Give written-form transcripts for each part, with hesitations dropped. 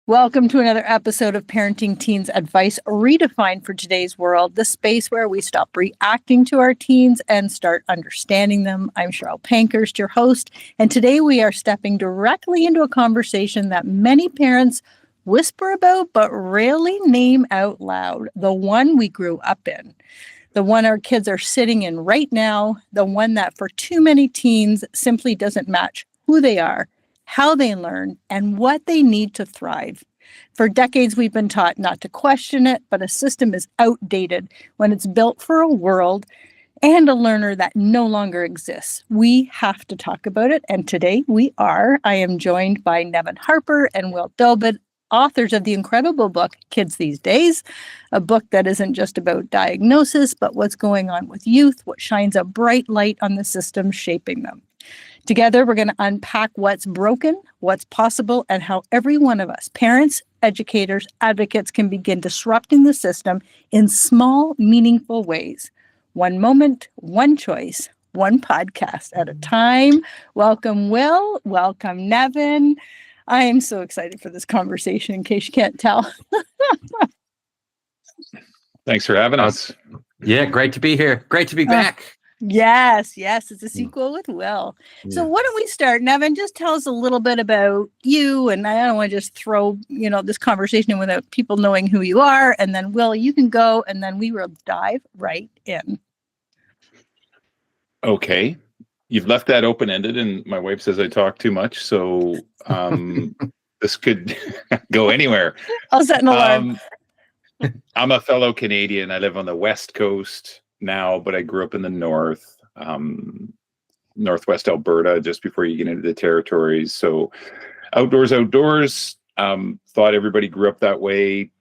Welcome to another episode of Parenting Teens Advice Redefined for Today's World, the space where we stop reacting to our teens and start understanding them. I'm Cheryl Pankhurst, your host, and today we are stepping directly into a conversation that many parents whisper about but rarely name out loud, the one we grew up in, the one our kids are sitting in right now, the one that for too many teens simply doesn't match who they are, how they learn, and what they need to thrive. For decades, we've been taught not to question it, but a system is outdated when it's built for a world and a learner that no longer exists. We have to talk about it, and today we are. I am joined by Nevin Harper and Will Dobud, authors of the incredible book, Kids These Days, a book that isn't just about diagnosis, but what's going on with youth, what shines a bright light on the system shaping them. Together, we're going to unpack what's broken, what's possible, and how every one of us, parents, educators, advocates, can begin disrupting the system in small, meaningful ways. One moment, one choice, one podcast at a time. Welcome, Will. Welcome, Nevin. I am so excited for this conversation, in case you can't tell. Thanks for having us. Yeah, great to be here. Great to be back. Yes, it's a sequel with Will. Yeah. So why don't we start, Nevin? Just tell us a little bit about you, and I don't want to just throw, this conversation in without people knowing who you are, and then Will, you can go, and then we will dive right in. Okay. You've left that open-ended, and my wife says I talk too much, so this could go anywhere. I'll set an alarm. I'm a fellow Canadian. I live on the West Coast now, but I grew up in the north, northwest Alberta, just before you get into the territories. So outdoors, thought everybody grew up that way,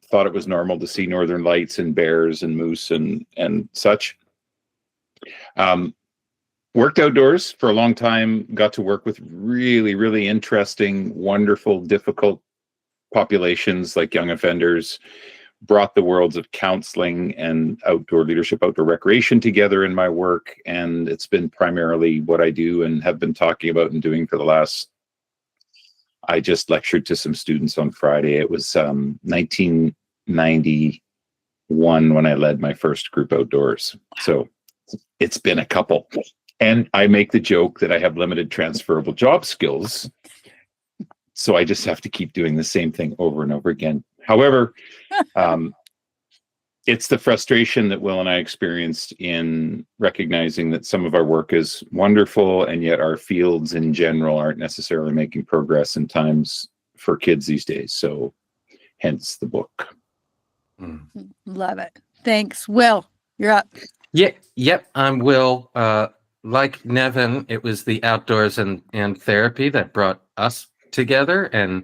thought it was normal to see northern lights and bears and moose and such. Worked outdoors for a long time, got to work with really, really interesting, wonderful, difficult populations like young offenders, brought the worlds of counseling and outdoor leadership, outdoor recreation together in my work. And it's been primarily what I do and have been talking about and doing for the last, I just lectured to some students on Friday. It was 1991 when I led my first group outdoors. So it's been a couple. And I make the joke that I have limited transferable job skills. So I just have to keep doing the same thing over and over again. However, it's the frustration that Will and I experienced in recognizing that some of our work is wonderful, and yet our fields in general aren't necessarily making progress in times for kids these days. So hence the book. Love it. Thanks. Will, you're up. Yep. I'm Will. Like Nevin, it was the outdoors and therapy that brought us together and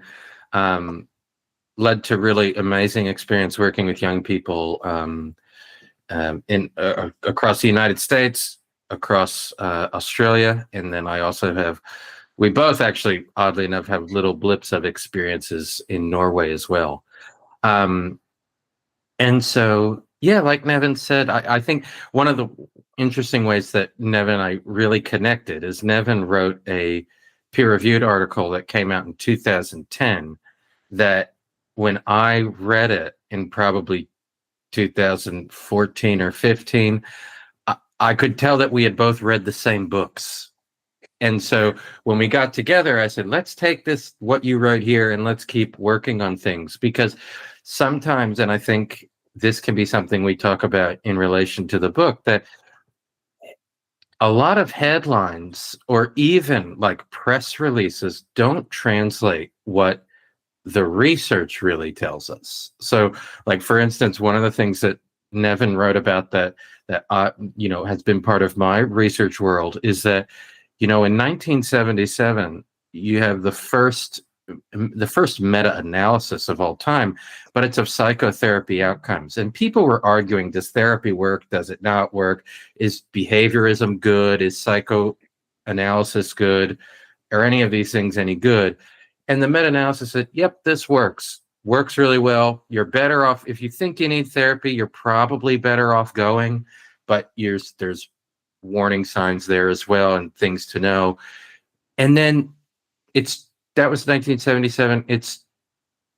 led to really amazing experience working with young people in across the United States, across Australia, and then I also we both actually, oddly enough, have little blips of experiences in Norway as well. And so, yeah, like Nevin said, I think one of the interesting ways that Nevin and I really connected is Nevin wrote a peer-reviewed article that came out in 2010 that when I read it in probably 2014 or 15, I could tell that we had both read the same books. And so when we got together, I said, let's take this, what you wrote here, and let's keep working on things. Because sometimes, and I think this can be something we talk about in relation to the book, that a lot of headlines or even like press releases don't translate what the research really tells us. So, like, for instance, one of the things that Nevin wrote about that has been part of my research world is that, in 1977, you have the first meta-analysis of all time, but it's of psychotherapy outcomes. And people were arguing, does therapy work? Does it not work? Is behaviorism good? Is psychoanalysis good? Are any of these things any good? And the meta-analysis said, yep, this works really well. You're better off. If you think you need therapy, you're probably better off going, but there's warning signs there as well and things to know. And then that was 1977. It's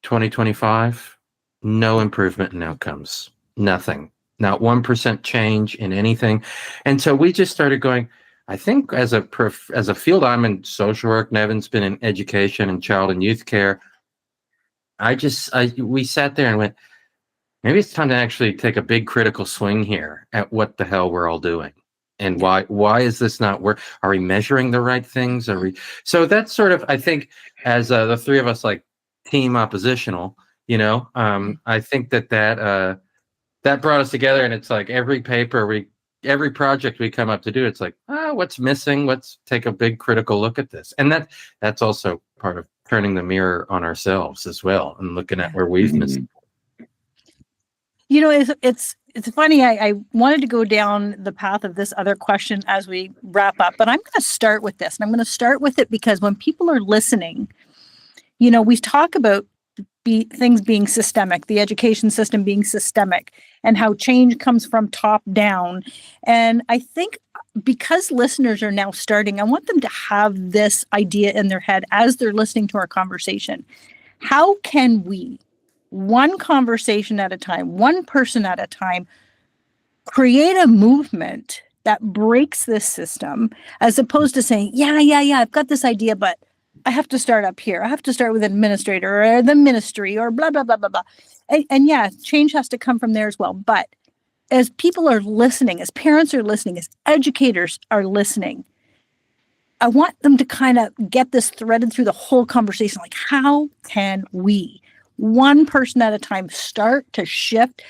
2025, no improvement in outcomes, nothing, not 1% change in anything. And so we just started going, I think as a field, I'm in social work, Nevin's been in education and child and youth care. We sat there and went, maybe it's time to actually take a big critical swing here at what the hell we're all doing. And why is this not work? Are we measuring the right things? So that's sort of, I think, as the three of us like team oppositional, I think that brought us together, and it's like every project we come up to do, it's like, what's missing? Let's take a big critical look at this. And that's also part of turning the mirror on ourselves as well and looking at where we've missed. It's funny. I wanted to go down the path of this other question as we wrap up, but I'm going to start with this. And I'm going to start with it because when people are listening, we talk about things being systemic, the education system being systemic, and how change comes from top down. And I think because listeners are now starting, I want them to have this idea in their head as they're listening to our conversation. How can we, one conversation at a time, one person at a time, create a movement that breaks this system, as opposed to saying, yeah, I've got this idea, but I have to start up here. I have to start with an administrator or the ministry or blah, blah, blah, blah, blah. And yeah, change has to come from there as well. But as people are listening, as parents are listening, as educators are listening, I want them to kind of get this threaded through the whole conversation. Like, how can we, one person at a time, start to shift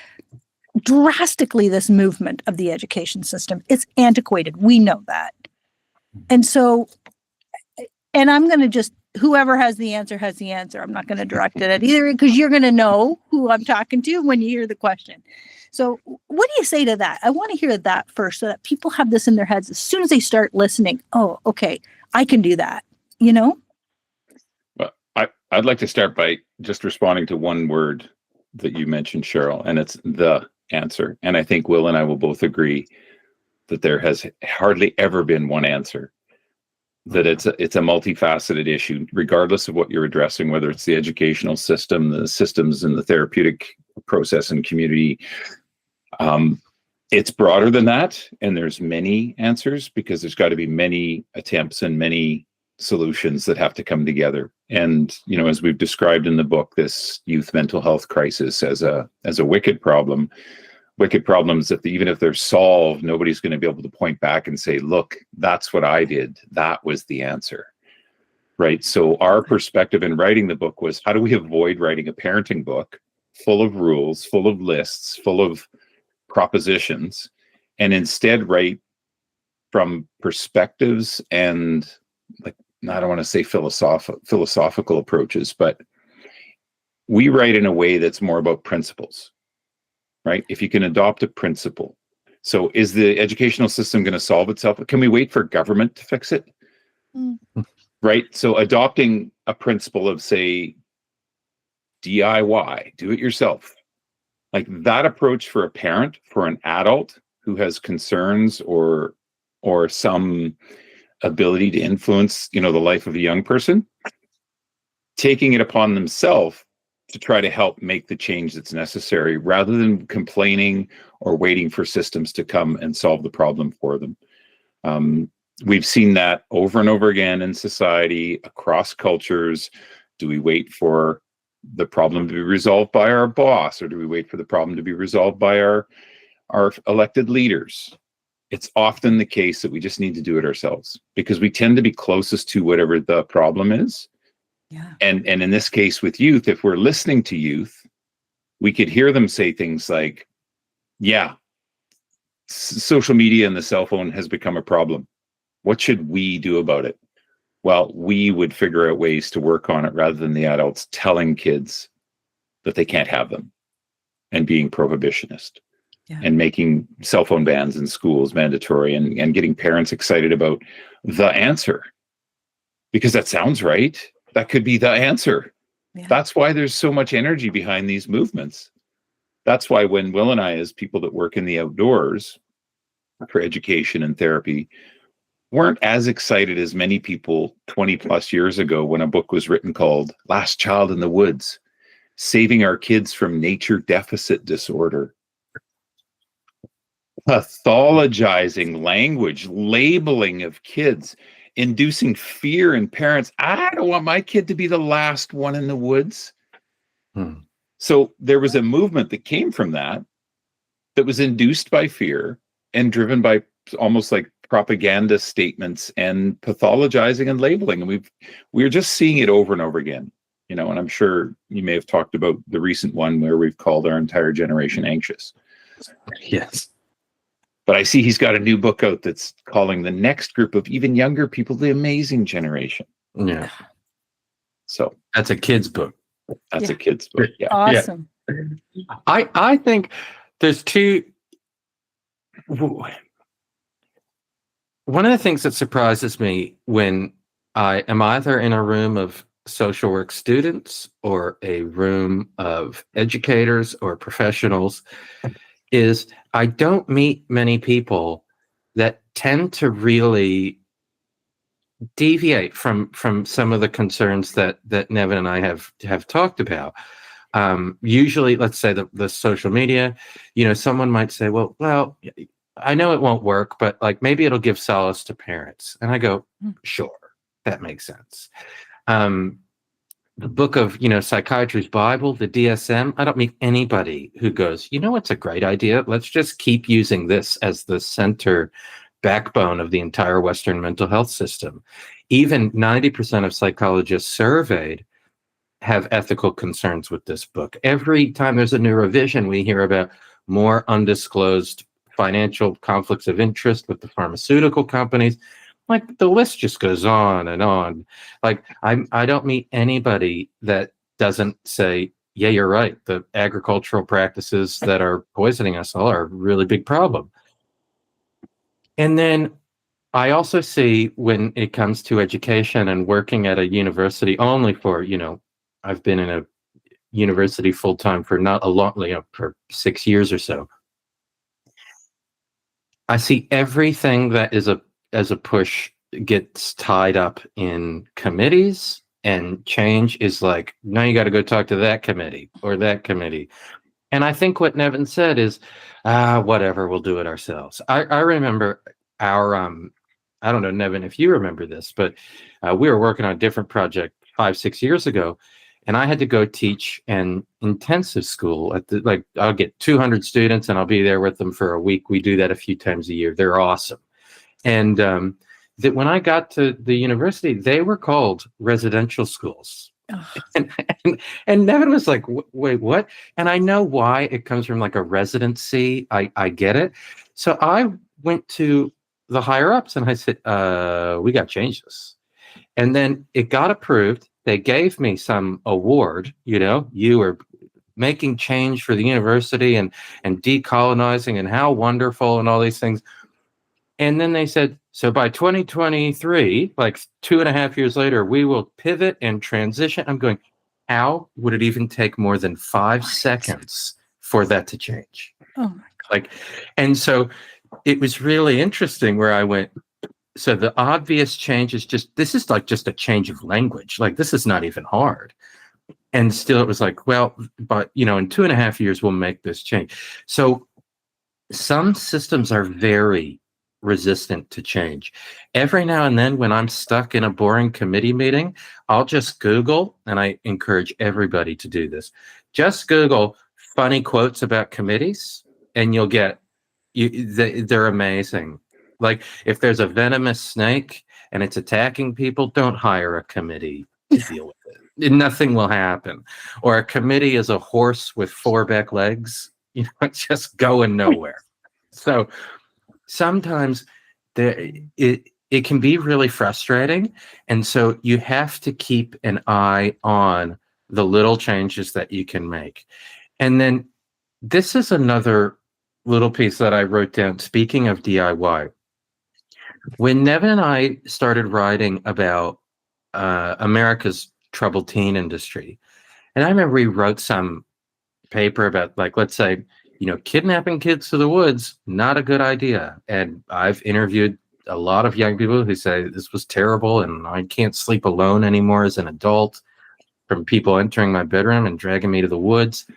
drastically this movement of the education system? It's antiquated. We know that. And so, and I'm going to just, whoever has the answer has the answer. I'm not going to direct it at either, because you're going to know who I'm talking to when you hear the question. So what do you say to that? I want to hear that first, so that people have this in their heads as soon as they start listening. Oh, okay, I can do that, Well, I'd like to start by just responding to one word that you mentioned, Cheryl, and it's the answer. And I think Will and I will both agree that there has hardly ever been one answer, that it's a multifaceted issue, regardless of what you're addressing, whether it's the educational system, the systems in the therapeutic process and community. It's broader than that, and there's many answers, because there's got to be many attempts and many solutions that have to come together. And as we've described in the book, this youth mental health crisis as a wicked problems that even if they're solved, nobody's going to be able to point back and say, look, that's what I did, that was the answer, right? So our perspective in writing the book was, how do we avoid writing a parenting book full of rules, full of lists, full of propositions, and instead write from perspectives and, like, I don't want to say philosophical approaches, but we write in a way that's more about principles, right? If you can adopt a principle. So is the educational system going to solve itself? Can we wait for government to fix it? Right? So adopting a principle of, say, DIY, do it yourself. Like that approach for a parent, for an adult who has concerns or some ability to influence, the life of a young person, taking it upon themselves to try to help make the change that's necessary, rather than complaining or waiting for systems to come and solve the problem for them. We've seen that over and over again in society, across cultures. Do we wait for the problem to be resolved by our boss, or do we wait for the problem to be resolved by our elected leaders? It's often the case that we just need to do it ourselves, because we tend to be closest to whatever the problem is. Yeah. And in this case with youth, if we're listening to youth, we could hear them say things like, yeah, social media and the cell phone has become a problem. What should we do about it? Well, we would figure out ways to work on it, rather than the adults telling kids that they can't have them and being prohibitionist. Yeah. And making cell phone bans in schools mandatory, and getting parents excited about the answer, because that sounds right. That could be the answer. Yeah. That's why there's so much energy behind these movements. That's why when Will and I, as people that work in the outdoors for education and therapy, weren't as excited as many people 20 plus years ago when a book was written called Last Child in the Woods. saving our kids from nature deficit disorder, pathologizing language, labeling of kids, inducing fear in parents. I don't want my kid to be the last one in the woods. So there was a movement that came from that was induced by fear and driven by almost like propaganda statements and pathologizing and labeling. And we're just seeing it over and over again, and I'm sure you may have talked about the recent one where we've called our entire generation anxious. Yes. But I see he's got a new book out that's calling the next group of even younger people the amazing generation. Yeah. So that's a kid's book. That's a kid's book. Yeah. Awesome. Yeah. I think there's two. One of the things that surprises me when I am either in a room of social work students or a room of educators or professionals is I don't meet many people that tend to really deviate from some of the concerns that Nevin and I have talked about. Usually, let's say the social media, someone might say, well, I know it won't work, but like maybe it'll give solace to parents. And I go, sure, that makes sense. The book of, Psychiatry's Bible, the DSM, I don't meet anybody who goes, it's a great idea. Let's just keep using this as the center backbone of the entire Western mental health system. Even 90% of psychologists surveyed have ethical concerns with this book. Every time there's a new revision, we hear about more undisclosed financial conflicts of interest with the pharmaceutical companies. Like the list just goes on and on. Like I don't meet anybody that doesn't say, yeah, you're right. The agricultural practices that are poisoning us all are a really big problem. And then I also see when it comes to education and working at a university only for, I've been in a university full time for not a long, for 6 years or so. I see everything that is as a push gets tied up in committees, and change is like, now you got to go talk to that committee or that committee. And I think what Nevin said is, whatever, we'll do it ourselves. I remember our, I don't know, Nevin, if you remember this, but we were working on a different project 5-6 years ago, and I had to go teach an intensive school at I'll get 200 students and I'll be there with them for a week. We do that a few times a year. They're awesome. And that when I got to the university, they were called residential schools. Oh. And Nevin was like, wait, what? And I know why. It comes from like a residency. I get it. So I went to the higher ups and I said, we got to change this. And then it got approved. They gave me some award, you were making change for the university and decolonizing and how wonderful and all these things. And then they said, so by 2023, like 2.5 years later, we will pivot and transition. I'm going, how would it even take more than 5 seconds for that to change? Oh my God. And so it was really interesting where I went, so the obvious change is this is like just a change of language. Like this is not even hard. And still it was like, well, but in 2.5 years, we'll make this change. So some systems are very resistant to change. Every now and then when I'm stuck in a boring committee meeting, I'll just Google, and I encourage everybody to do this. Just Google funny quotes about committees and you'll get, they're amazing. Like if there's a venomous snake and it's attacking people, don't hire a committee to deal with it. Nothing will happen. Or a committee is a horse with 4 back legs, it's just going nowhere. So sometimes it can be really frustrating. And so you have to keep an eye on the little changes that you can make. And then this is another little piece that I wrote down. Speaking of DIY, when Nevin and I started writing about America's troubled teen industry, and I remember we wrote some paper about, like, let's say, kidnapping kids to the woods, not a good idea. And I've interviewed a lot of young people who say this was terrible and I can't sleep alone anymore as an adult. from people entering my bedroom and dragging me to the woods.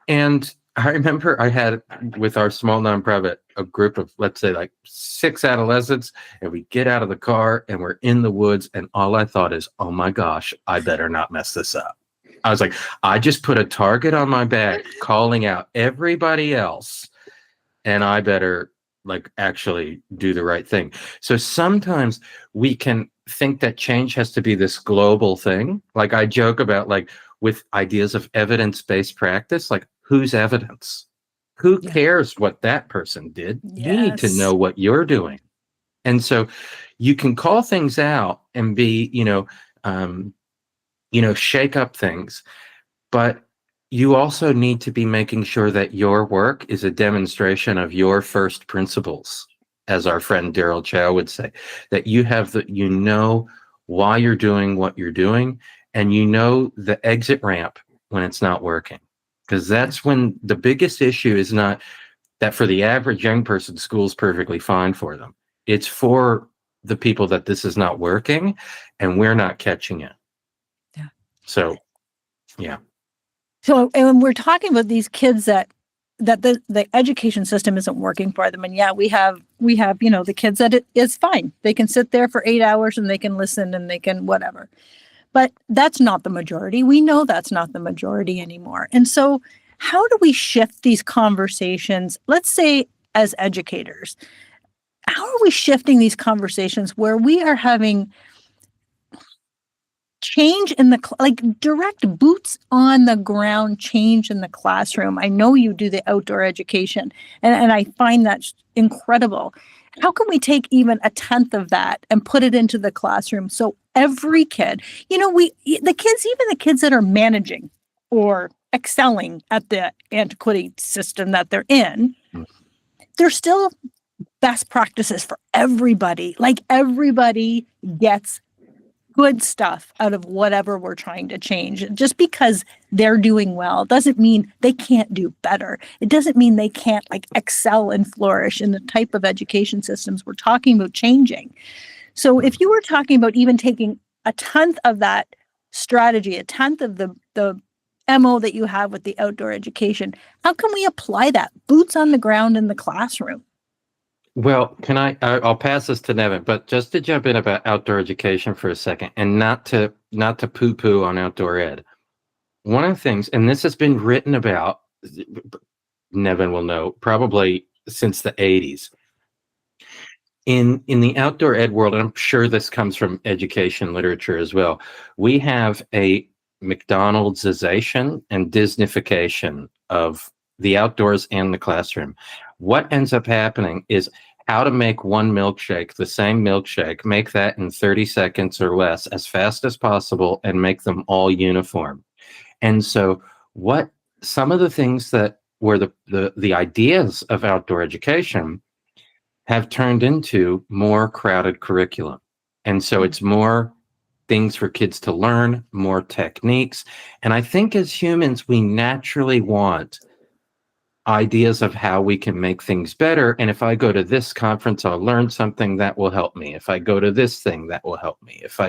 And I remember I had, with our small nonprofit, a group of, let's say, like 6 adolescents, and we get out of the car and we're in the woods. And all I thought is, oh my gosh, I better not mess this up. I was like, I just put a target on my back, calling out everybody else, and I better like actually do the right thing. So sometimes we can think that change has to be this global thing. Like I joke about, like, with ideas of evidence-based practice, like, whose evidence? Who cares what that person did? You need to know what you're doing. And so you can call things out and be, shake up things, but you also need to be making sure that your work is a demonstration of your first principles, as our friend Daryl Chow would say, that you have why you're doing what you're doing, and the exit ramp when it's not working. Because that's when the biggest issue is not that for the average young person, school's perfectly fine for them. It's for the people that this is not working and we're not catching it. Yeah. So, yeah. So, and when we're talking about these kids that the education system isn't working for them, and we have the kids that it is fine. They can sit there for 8 hours and they can listen and they can whatever. But that's not the majority. We know that's not the majority anymore. And so how do we shift these conversations? Let's say as educators, how are we shifting these conversations where we are having change in direct boots on the ground change in the classroom? I know you do the outdoor education, and I find that incredible. How can we take even a 10th of that and put it into the classroom so every kid, the kids that are managing or excelling at the antiquity system that they're in, they're still best practices for everybody. Like everybody gets good stuff out of whatever we're trying to change. Just because they're doing well doesn't mean they can't do better. It doesn't mean they can't excel and flourish in the type of education systems we're talking about changing. So if you were talking about even taking a 10th of that strategy, a 10th of the MO that you have with the outdoor education, how can we apply that boots on the ground in the classroom? Well, I'll pass this to Nevin, but just to jump in about outdoor education for a second, and not to poo-poo on outdoor ed. One of the things, and this has been written about, Nevin will know, probably since the 80s. In the outdoor ed world, and I'm sure this comes from education literature as well, we have a McDonald'sization and Disneyfication of the outdoors and the classroom. What ends up happening is how to make one milkshake, the same milkshake, make that in 30 seconds or less as fast as possible and make them all uniform. And so some of the things that were the ideas of outdoor education have turned into more crowded curriculum. And so it's more things for kids to learn, more techniques. And I think as humans, we naturally want ideas of how we can make things better. And if I go to this conference, I'll learn something that will help me. If I go to this thing, that will help me. If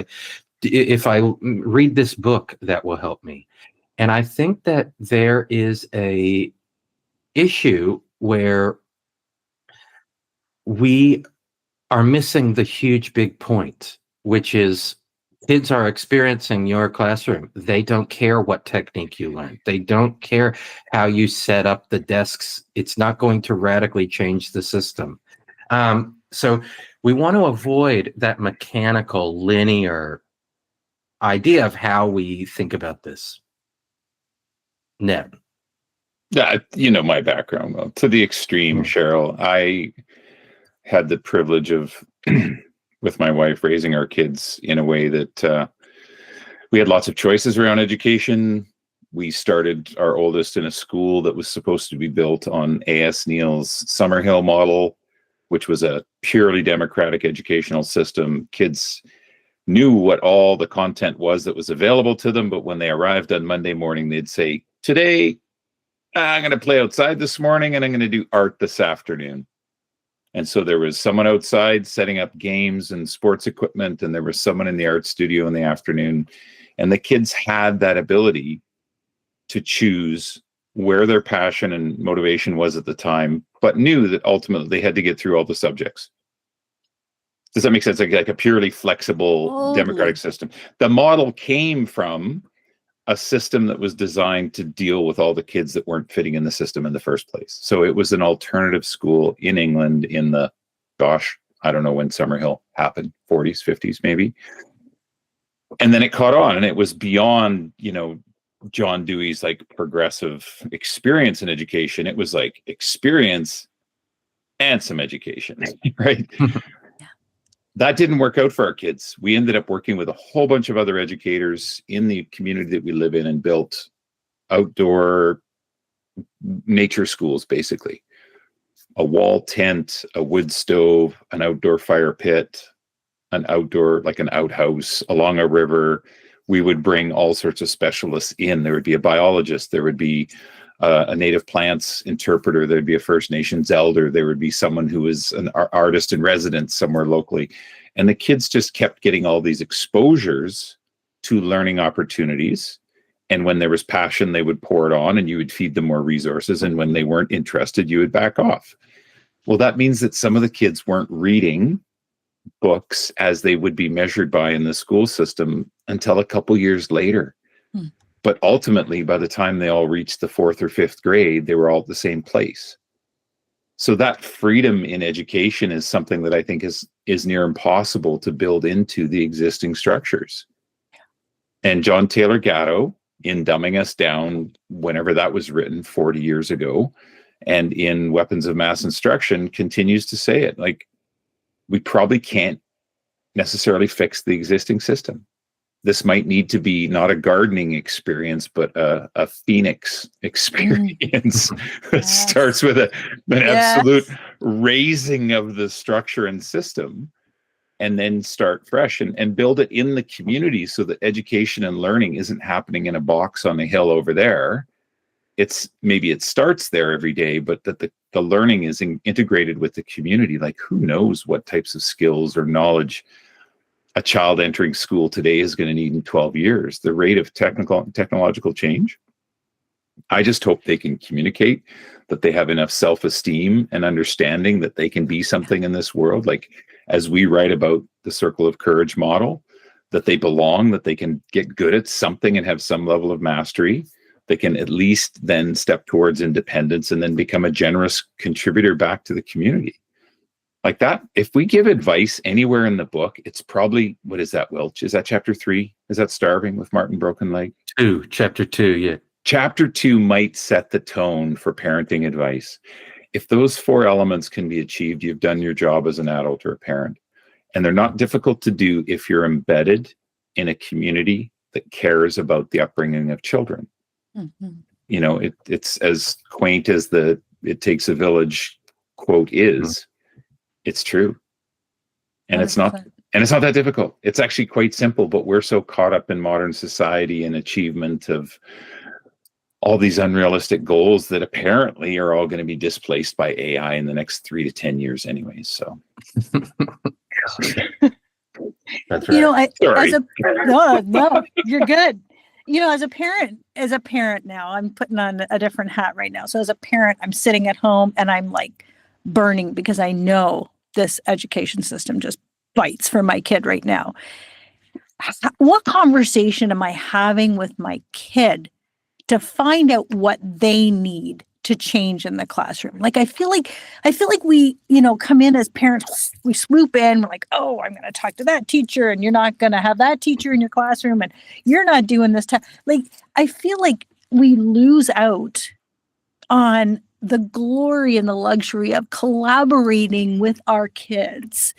I read this book, that will help me. And I think that there is a issue where we are missing the huge big point, which is kids are experiencing your classroom. They don't care what technique you learn. They don't care how you set up the desks. It's not going to radically change the system. So we want to avoid that mechanical, linear idea of how we think about this. Neb. My background well, to the extreme, Cheryl. I had the privilege of with my wife raising our kids in a way that we had lots of choices around education. We started our oldest in a school that was supposed to be built on A.S. Neal's Summerhill model, which was a purely democratic educational system. Kids knew what all the content was that was available to them, but when they arrived on Monday morning, they'd say, today, I'm going to play outside this morning and I'm going to do art this afternoon. And so there was someone outside setting up games and sports equipment, and there was someone in the art studio in the afternoon. And the kids had that ability to choose where their passion and motivation was at the time, but knew that ultimately they had to get through all the subjects. Does that make sense? Like a purely flexible democratic system. The model came from a system that was designed to deal with all the kids that weren't fitting in the system in the first place. So it was an alternative school in England in the, I don't know when Summerhill happened, 40s, 50s, maybe. And then it caught on, and it was beyond, John Dewey's like progressive experience in education. It was like experience and some education, right? That didn't work out for our kids. We ended up working with a whole bunch of other educators in the community that we live in and built outdoor nature schools, basically. A wall tent, a wood stove, an outdoor fire pit, an outdoor, like an outhouse along a river. We would bring all sorts of specialists in. There would be a biologist. There would be a native plants interpreter. There'd be a First Nations elder. There would be someone who was an artist in residence somewhere locally. And the kids just kept getting all these exposures to learning opportunities. And when there was passion, they would pour it on and you would feed them more resources. And when they weren't interested, you would back off. Well, that means that some of the kids weren't reading books as they would be measured by in the school system until a couple years later. But ultimately, by the time they all reached the 4th or 5th grade, they were all at the same place. So that freedom in education is something that I think is near impossible to build into the existing structures. And John Taylor Gatto, in Dumbing Us Down, whenever that was written 40 years ago, and in Weapons of Mass Instruction, continues to say it. Like, we probably can't necessarily fix the existing system. This might need to be not a gardening experience, but a phoenix experience that starts with an absolute raising of the structure and system, and then start fresh and build it in the community so that education and learning isn't happening in a box on a hill over there. Maybe it starts there every day, but that the learning is integrated with the community. Like, who knows what types of skills or knowledge a child entering school today is going to need in 12 years. The rate of technological change. I just hope they can communicate, that they have enough self-esteem and understanding that they can be something in this world. Like, as we write about the Circle of Courage model, that they belong, that they can get good at something and have some level of mastery. They can at least then step towards independence and then become a generous contributor back to the community. Like that, if we give advice anywhere in the book, it's probably, what is that, Welch? Is that chapter 3? Is that Starving with Martin Brokenleg? Chapter 2, yeah. Chapter 2 might set the tone for parenting advice. If those 4 elements can be achieved, you've done your job as an adult or a parent. And they're not difficult to do if you're embedded in a community that cares about the upbringing of children. Mm-hmm. It's as quaint as the "it takes a village" quote is. It's true. And 100%. It's not that difficult. It's actually quite simple, but we're so caught up in modern society and achievement of all these unrealistic goals that apparently are all going to be displaced by AI in the next 3 to 10 years anyways. So that's right. No, you're good. As a parent now, I'm putting on a different hat right now. So as a parent, I'm sitting at home and I'm like burning because I know this education system just bites for my kid right now. What conversation am I having with my kid to find out what they need to change in the classroom? Like, I feel like we, come in as parents, we swoop in, we're like, oh, I'm going to talk to that teacher and you're not going to have that teacher in your classroom and you're not doing this. Like, I feel like we lose out on the glory and the luxury of collaborating with our kids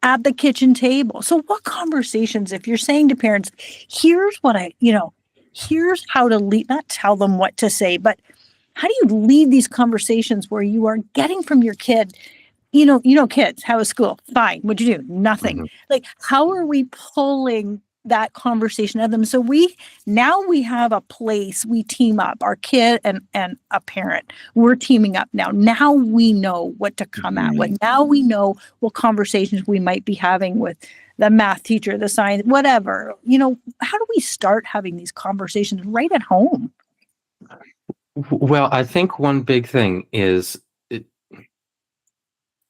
at the kitchen table. So what conversations, if you're saying to parents, here's what here's how to lead, not tell them what to say, but how do you lead these conversations where you are getting from your kid, kids, how was school? Fine. What'd you do? Nothing. Mm-hmm. Like, how are we pulling that conversation of them? So we have a place, we team up, our kid and a parent, we're teaming up now. Now we know what to come at with. Now we know what conversations we might be having with the math teacher, the science, whatever. How do we start having these conversations right at home? Well, I think one big thing is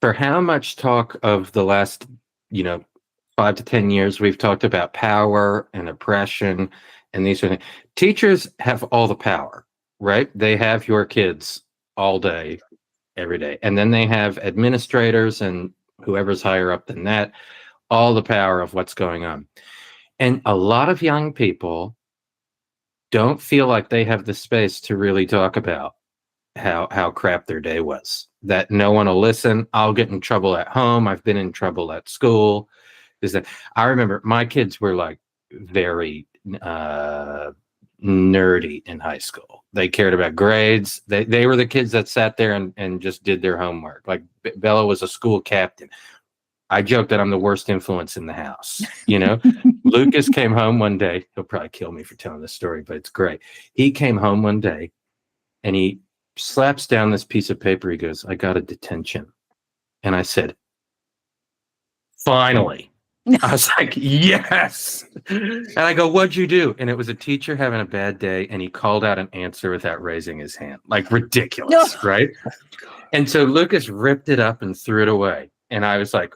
for how much talk of the last, 5 to 10 years, we've talked about power and oppression and these sort of things. Teachers have all the power, right? They have your kids all day, every day. And then they have administrators and whoever's higher up than that, all the power of what's going on. And a lot of young people don't feel like they have the space to really talk about how crap their day was, that no one will listen. I'll get in trouble at home. I've been in trouble at school. Is that I remember my kids were like very nerdy in high school. They cared about grades. They were the kids that sat there and just did their homework. Like Bella was a school captain. I joke that I'm the worst influence in the house. Lucas came home one day. He'll probably kill me for telling this story, but it's great. He came home one day and he slaps down this piece of paper. He goes, "I got a detention." And I said, "Finally." I was like, "Yes." And I go, "What'd you do?" And it was a teacher having a bad day, and he called out an answer without raising his hand. Like ridiculous, no. Right? And so Lucas ripped it up and threw it away. And I was like,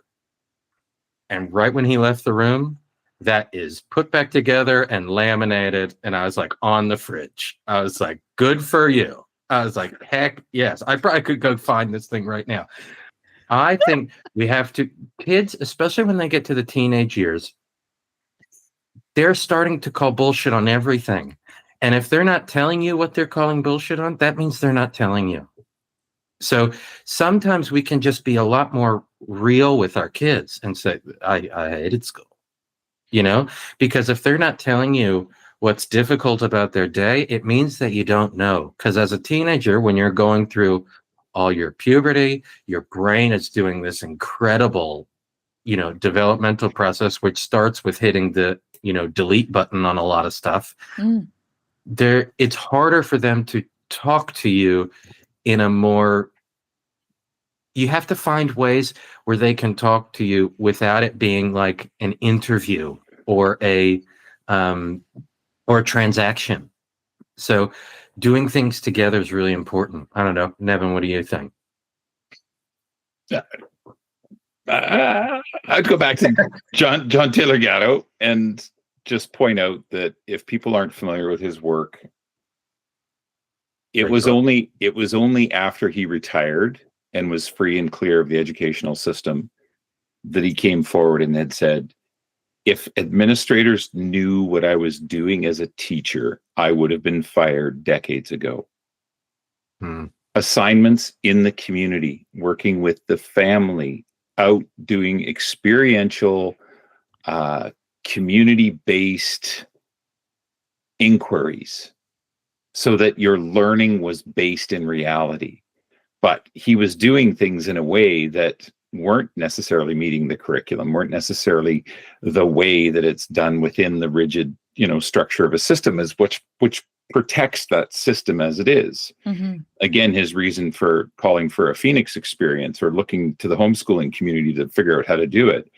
and right when he left the room, that is put back together and laminated. And I was like, on the fridge. I was like, good for you. I was like, heck yes. I probably could go find this thing right now. I think we have to, kids, especially when they get to the teenage years, they're starting to call bullshit on everything. And if they're not telling you what they're calling bullshit on, that means they're not telling you. So sometimes we can just be a lot more real with our kids and say, I hated school, because if they're not telling you what's difficult about their day, it means that you don't know. Because as a teenager, when you're going through all your puberty, your brain is doing this incredible, developmental process, which starts with hitting the, delete button on a lot of stuff. It's harder for them to talk to you in a more, you have to find ways where they can talk to you without it being like an interview or a transaction. So doing things together is really important. I don't know. Nevin, what do you think? I'd go back to John Taylor Gatto and just point out that if people aren't familiar with his work, it was only after he retired and was free and clear of the educational system that he came forward and had said, if administrators knew what I was doing as a teacher, I would have been fired decades ago. Assignments in the community, working with the family, out doing experiential, community-based inquiries so that your learning was based in reality. But he was doing things in a way that weren't necessarily meeting the curriculum, weren't necessarily the way that it's done within the rigid, structure of a system, is which protects that system as it is. Again, his reason for calling for a Phoenix experience or looking to the homeschooling community to figure out how to do it.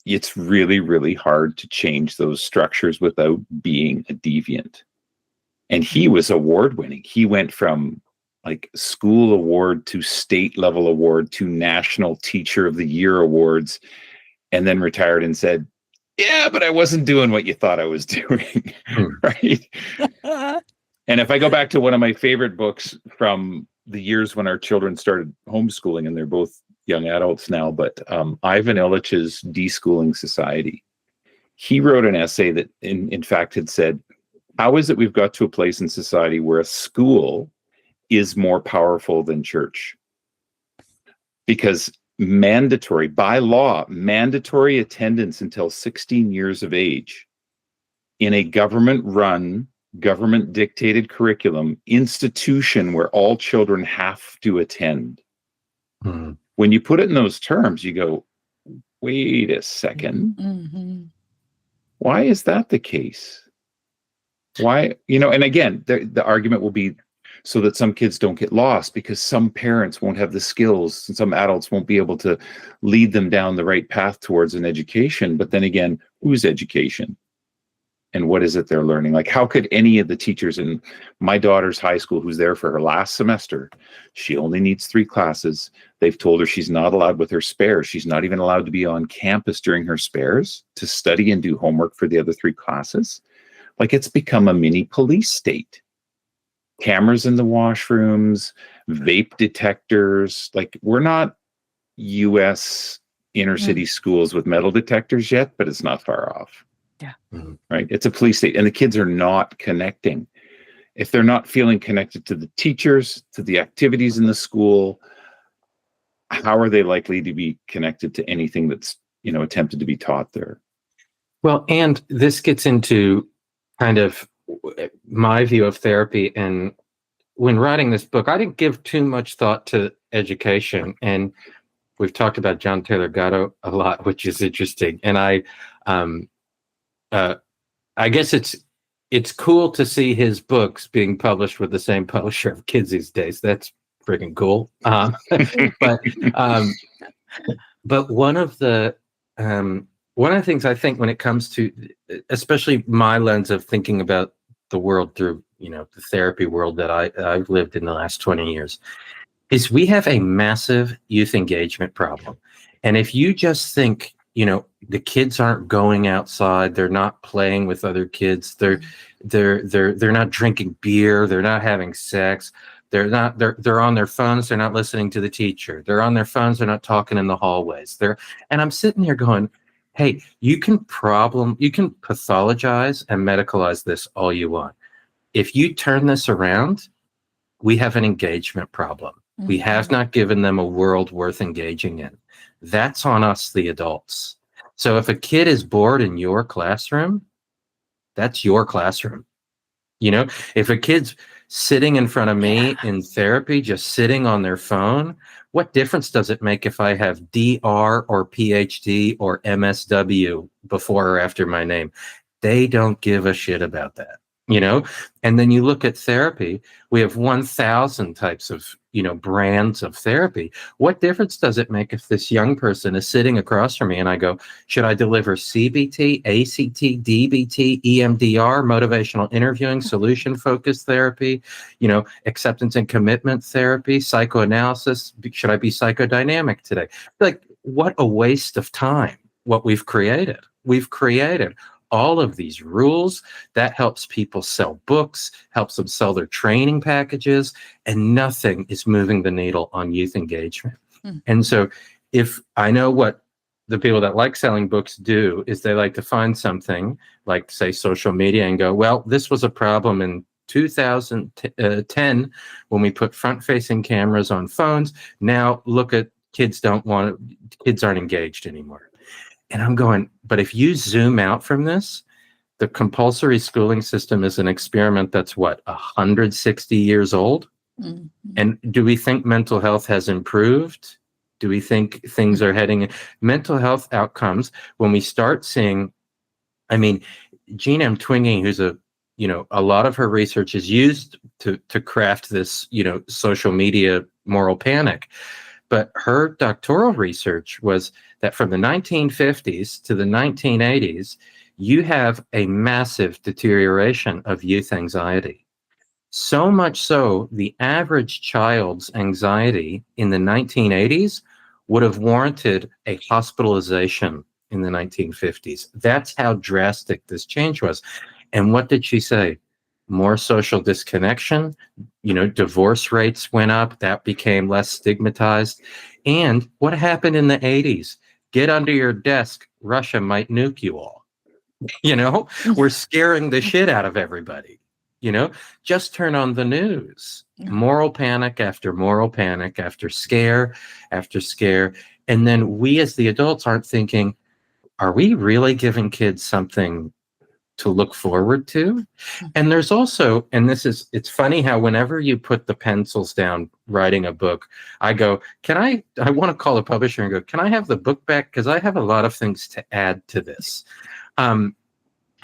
It's really, really hard to change those structures without being a deviant. And he was award-winning. He went from like school award to state level award to national teacher of the year awards, and then retired and said, "Yeah, but I wasn't doing what you thought I was doing." Right. And if I go back to one of my favorite books from the years when our children started homeschooling, and they're both young adults now, but Ivan Illich's Deschooling Society, he wrote an essay that in fact had said, how is it we've got to a place in society where a school is more powerful than church? Because by law, mandatory attendance until 16 years of age in a government-run, government-dictated curriculum institution where all children have to attend. When you put it in those terms, you go, wait a second. Why is that the case? Why, and again, the argument will be so that some kids don't get lost, because some parents won't have the skills and some adults won't be able to lead them down the right path towards an education. But then again, whose education? And what is it they're learning? Like, how could any of the teachers in my daughter's high school, who's there for her last semester, she only needs 3 classes. They've told her she's not allowed with her spares. She's not even allowed to be on campus during her spares to study and do homework for the other 3 classes. Like, it's become a mini police state. Cameras in the washrooms, vape detectors. Like, we're not US inner city schools with metal detectors yet, but it's not far off. Yeah. Right. It's a police state, and the kids are not connecting. If they're not feeling connected to the teachers, to the activities in the school, how are they likely to be connected to anything that's, attempted to be taught there? Well, and this gets into kind of my view of therapy. And when writing this book, I didn't give too much thought to education. And we've talked about John Taylor Gatto a lot, which is interesting. And I guess it's cool to see his books being published with the same publisher of kids these days. That's freaking cool. But one of the things I think when it comes to, especially my lens of thinking about the world through, the therapy world that I've lived in the last 20 years, is we have a massive youth engagement problem. And if you just think, the kids aren't going outside, they're not playing with other kids, they're not drinking beer, they're not having sex, they're on their phones, they're not listening to the teacher, they're on their phones, they're not talking in the hallways. And I'm sitting here going, hey, you can pathologize and medicalize this all you want. If you turn this around, we have an engagement problem. We have not given them a world worth engaging in. That's on us, the adults. So if a kid is bored in your classroom, that's your classroom. If a kid's sitting in front of me in therapy, just sitting on their phone, what difference does it make if I have DR or PhD or MSW before or after my name? They don't give a shit about that. And then you look at therapy, we have 1,000 types of, brands of therapy. What difference does it make if this young person is sitting across from me and I go, should I deliver CBT, ACT, DBT, EMDR, motivational interviewing, solution focused therapy, acceptance and commitment therapy, psychoanalysis? Should I be psychodynamic today? Like, what a waste of time, what we've created. We've created all of these rules that helps people sell books, helps them sell their training packages, and nothing is moving the needle on youth engagement. And so if I know what the people that like selling books do is they like to find something like, say, social media and go, well, this was a problem in 2010 when we put front-facing cameras on phones. Now look at kids aren't engaged anymore. And I'm going, but if you zoom out from this, the compulsory schooling system is an experiment that's 160 years old? And do we think mental health has improved? Do we think things are heading mental health outcomes when we start seeing, Jean M. Twenge, who's a lot of her research is used to craft this, social media moral panic. But her doctoral research was that from the 1950s to the 1980s, you have a massive deterioration of youth anxiety. So much so, the average child's anxiety in the 1980s would have warranted a hospitalization in the 1950s. That's how drastic this change was. And what did she say? More social disconnection, divorce rates went up, that became less stigmatized. And what happened in the 80s? Get under your desk, Russia might nuke you all. We're scaring the shit out of everybody. Just turn on the news. Moral panic after moral panic after scare after scare. And then we as the adults aren't thinking, are we really giving kids something to look forward to? And there's also, and it's funny how whenever you put the pencils down writing a book, I go, I want to call a publisher and go, can I have the book back? Because I have a lot of things to add to this. I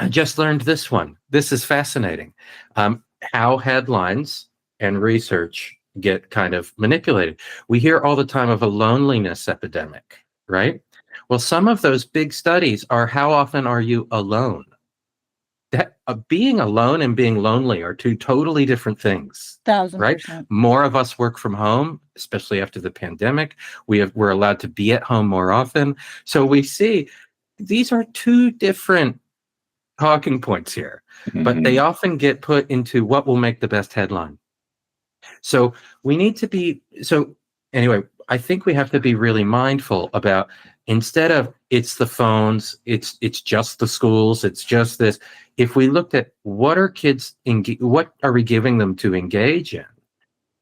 just learned this one. This is fascinating. How headlines and research get kind of manipulated. We hear all the time of a loneliness epidemic, right? Well, some of those big studies are how often are you alone? That being alone and being lonely are two totally different things, right? 1,000%. More of us work from home, especially after the pandemic. We're allowed to be at home more often. So we see these are two different talking points here, but they often get put into what will make the best headline. So we need to be, so anyway, I think we have to be really mindful about, instead of it's the phones, it's just the schools, it's just this. If we looked at what are kids, what are we giving them to engage in?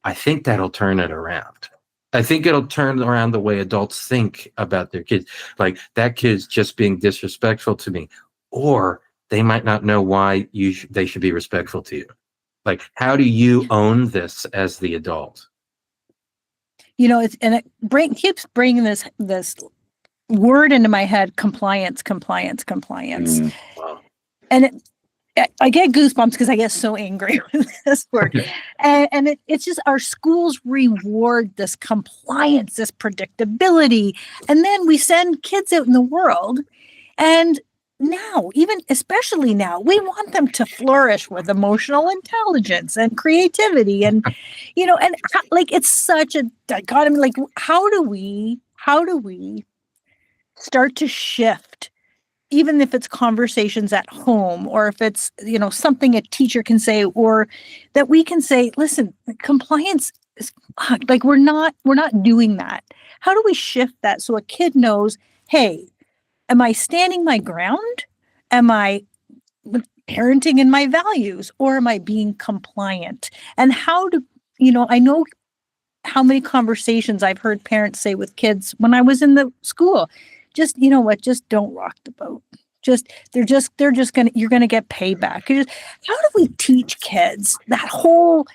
I think that'll turn it around. I think it'll turn around the way adults think about their kids. Like, that kid's just being disrespectful to me, or they might not know why they should be respectful to you. Like, how do you own this as the adult? You know, keeps bringing this word into my head: compliance. Wow. And I get goosebumps because I get so angry with this word. And it's just, our schools reward this compliance, this predictability. And then we send kids out in the world. And now, especially now, we want them to flourish with emotional intelligence and creativity. And, and like, it's such a dichotomy. Like, how do we start to shift, even if it's conversations at home, or if it's, something a teacher can say, or that we can say, listen, compliance is like, we're not doing that. How do we shift that so a kid knows, hey, am I standing my ground? Am I parenting in my values, or am I being compliant? And how do, I know how many conversations I've heard parents say with kids when I was in the school, just, just don't rock the boat. You're going to get payback. How do we teach kids that whole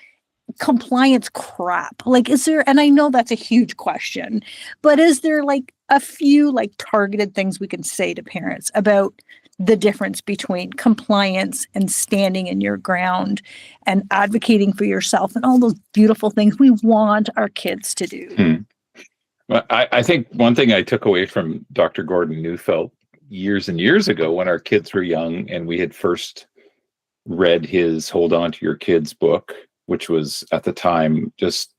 compliance crap? Like, is there, and I know that's a huge question, but is there like a few like targeted things we can say to parents about the difference between compliance and standing in your ground and advocating for yourself and all those beautiful things we want our kids to do? Well, I think one thing I took away from Dr. Gordon Neufeld years and years ago, when our kids were young and we had first read his Hold On to Your Kids book, which was at the time just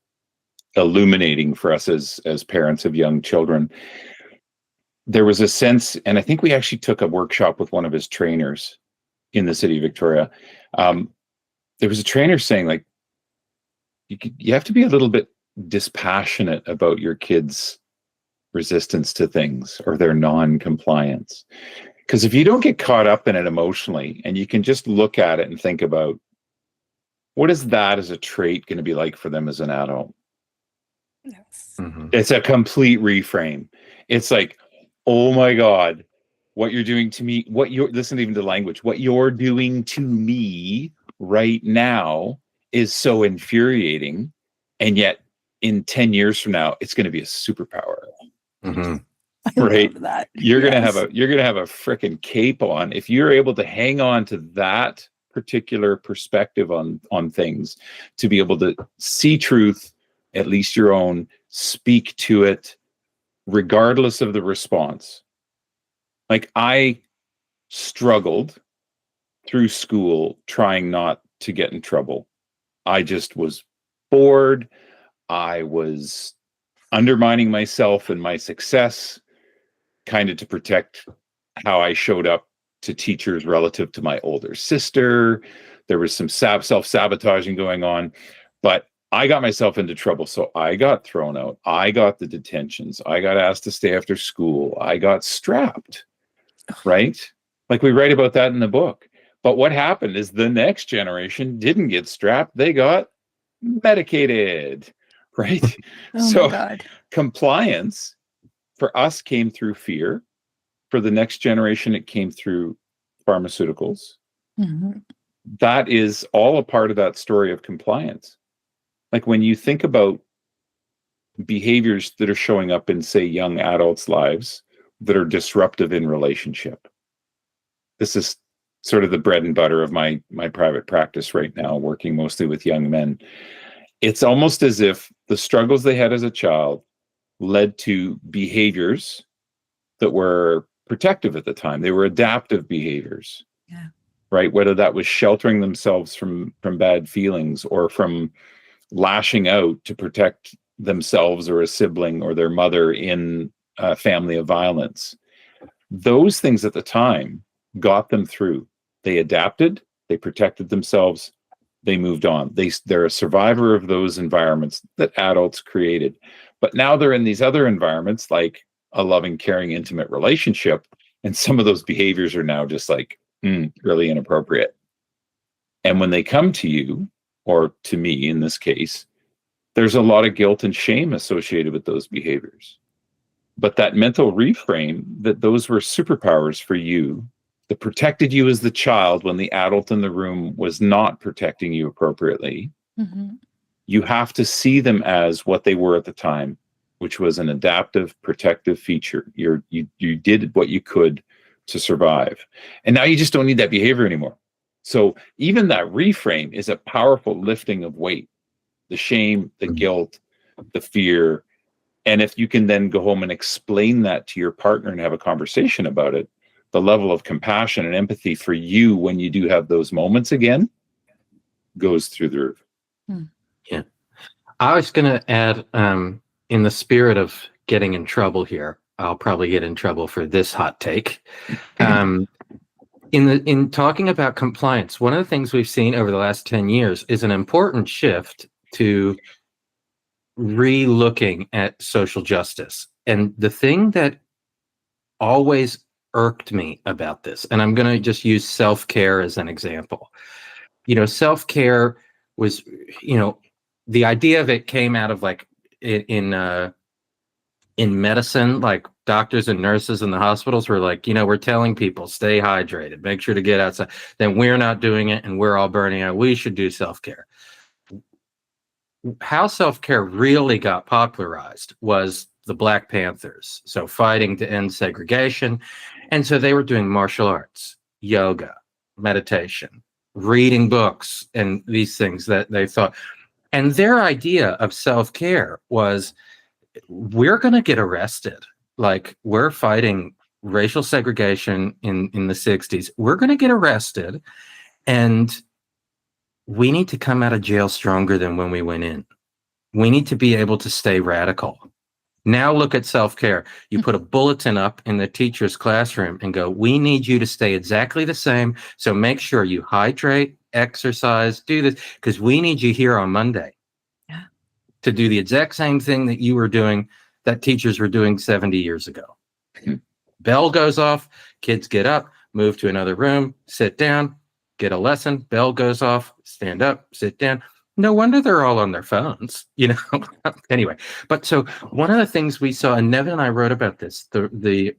illuminating for us as parents of young children, there was a sense, and I think we actually took a workshop with one of his trainers in the city of Victoria. There was a trainer saying, like, you have to be a little bit dispassionate about your kids' resistance to things or their non-compliance. Because if you don't get caught up in it emotionally, and you can just look at it and think about, what is that as a trait going to be like for them as an adult? Yes. Mm-hmm. It's a complete reframe. It's like, oh my God, what you're doing to me, listen even to the language, what you're doing to me right now is so infuriating. And yet in 10 years from now, it's going to be a superpower. Mm-hmm. Right? Love that. You're Yes. going to have a freaking cape on if you're able to hang on to that particular perspective on things, to be able to see truth, at least your own, speak to it regardless of the response. Like, I struggled through school trying not to get in trouble. I just was bored. I was undermining myself and my success, kind of to protect how I showed up to teachers relative to my older sister. There was some self-sabotaging going on, but I got myself into trouble. So I got thrown out. I got the detentions. I got asked to stay after school. I got strapped, right? Like, we write about that in the book. But what happened is the next generation didn't get strapped. They got medicated, right? Oh my God. Compliance for us came through fear. For the next generation, it came through pharmaceuticals. Mm-hmm. That is all a part of that story of compliance. Like, when you think about behaviors that are showing up in, say, young adults' lives that are disruptive in relationship. This is sort of the bread and butter of my private practice right now, working mostly with young men. it's almost as if the struggles they had as a child led to behaviors that were protective at the time. They were adaptive behaviors. Yeah. Right? Whether that was sheltering themselves from bad feelings or from lashing out to protect themselves or a sibling or their mother in a family of violence. Those things at the time got them through. They adapted, they protected themselves, they moved on. They're a survivor of those environments that adults created. But now they're in these other environments, like a loving, caring, intimate relationship. And some of those behaviors are now just like really inappropriate. And when they come to you, or to me in this case, there's a lot of guilt and shame associated with those behaviors. But that mental reframe that those were superpowers for you, that protected you as the child when the adult in the room was not protecting you appropriately, you have to see them as what they were at the time, which was an adaptive, protective feature. You did what you could to survive. And now you just don't need that behavior anymore. So even that reframe is a powerful lifting of weight, the shame, the guilt, the fear. And if you can then go home and explain that to your partner and have a conversation about it, the level of compassion and empathy for you when you do have those moments again goes through the roof. Yeah. I was going to add, in the spirit of getting in trouble here, I'll probably get in trouble for this hot take. In talking about compliance, one of the things we've seen over the last 10 years is an important shift to re-looking at social justice. And the thing that always irked me about this, and I'm going to just use self-care as an example. Self-care was, the idea of it came out of like in medicine, like doctors and nurses in the hospitals were like, we're telling people stay hydrated, make sure to get outside. Then we're not doing it and we're all burning out. We should do self-care. How self-care really got popularized was the Black Panthers. So fighting to end segregation. And so they were doing martial arts, yoga, meditation, reading books, and these things that they thought. And their idea of self-care was, we're going to get arrested. Like, we're fighting racial segregation in the 60s. We're going to get arrested, and we need to come out of jail stronger than when we went in. We need to be able to stay radical. Now look at self-care. You put a bulletin up in the teacher's classroom and go, we need you to stay exactly the same. So make sure you hydrate, exercise, do this, because we need you here on Monday to do the exact same thing that you were doing, that teachers were doing 70 years ago. Bell goes off, kids get up, move to another room, sit down, get a lesson, bell goes off, stand up, sit down. No wonder they're all on their phones, Anyway, but so one of the things we saw, and Nevin and I wrote about this, the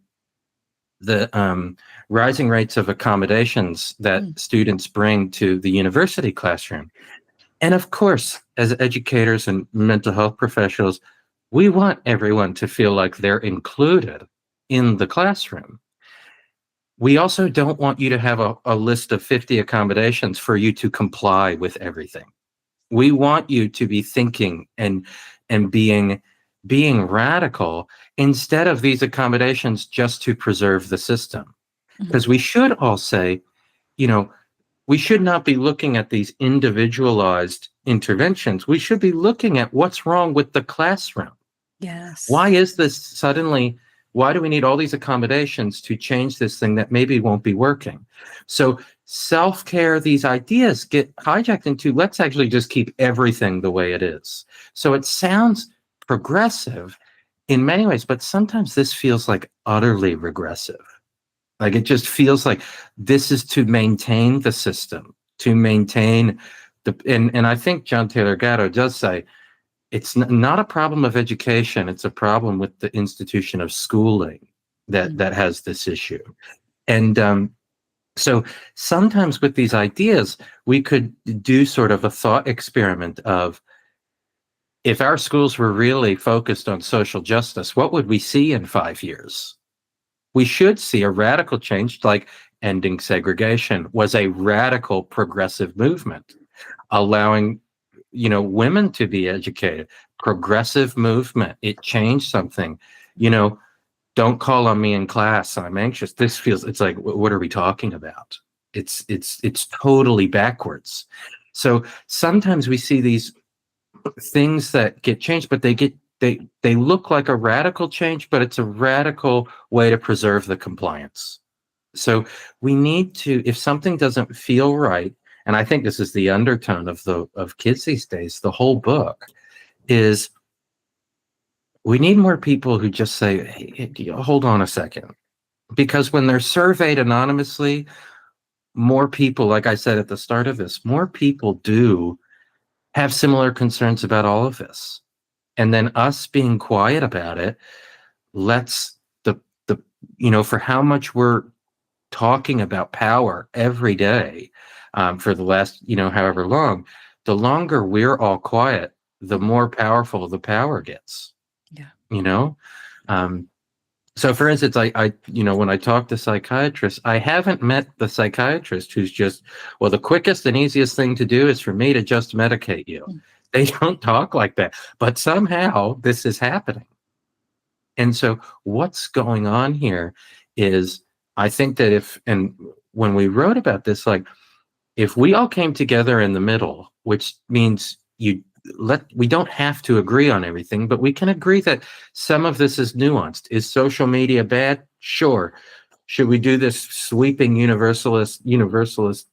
rising rates of accommodations that students bring to the university classroom. And of course, as educators and mental health professionals, we want everyone to feel like they're included in the classroom. We also don't want you to have a list of 50 accommodations for you to comply with everything. We want you to be thinking and being radical instead of these accommodations just to preserve the system. Because we should all say, we should not be looking at these individualized interventions. We should be looking at what's wrong with the classroom. Yes. Why is this suddenly, why do we need all these accommodations to change this thing that maybe won't be working? So self-care, these ideas get hijacked into, let's actually just keep everything the way it is. So it sounds progressive in many ways, but sometimes this feels like utterly regressive. Like, it just feels like this is to maintain the system, to maintain and I think John Taylor Gatto does say, it's not a problem of education, it's a problem with the institution of schooling that has this issue. And so sometimes with these ideas, we could do sort of a thought experiment of, if our schools were really focused on social justice, what would we see in 5 years? We should see a radical change, like ending segregation was a radical progressive movement, allowing women to be educated. Progressive movement. It changed something. Don't call on me in class. I'm anxious. It's like, what are we talking about? It's totally backwards. So sometimes we see these things that get changed, but they look like a radical change, but it's a radical way to preserve the compliance. So we need to, if something doesn't feel right, and I think this is the undertone of kids these days, the whole book is we need more people who just say, hey, hold on a second. Because when they're surveyed anonymously, more people, like I said at the start of this, more people do have similar concerns about all of this. And then us being quiet about it lets for how much we're talking about power every day for the last, however long, the longer we're all quiet, the more powerful the power gets. Yeah. So for instance, I when I talk to psychiatrists, I haven't met the psychiatrist who's just, well, the quickest and easiest thing to do is for me to just medicate you. They don't talk like that, but somehow this is happening. And so what's going on here is, I think that when we wrote about this, like if we all came together in the middle, which means we don't have to agree on everything, but we can agree that some of this is nuanced. Is social media bad? Sure. Should we do this sweeping universalist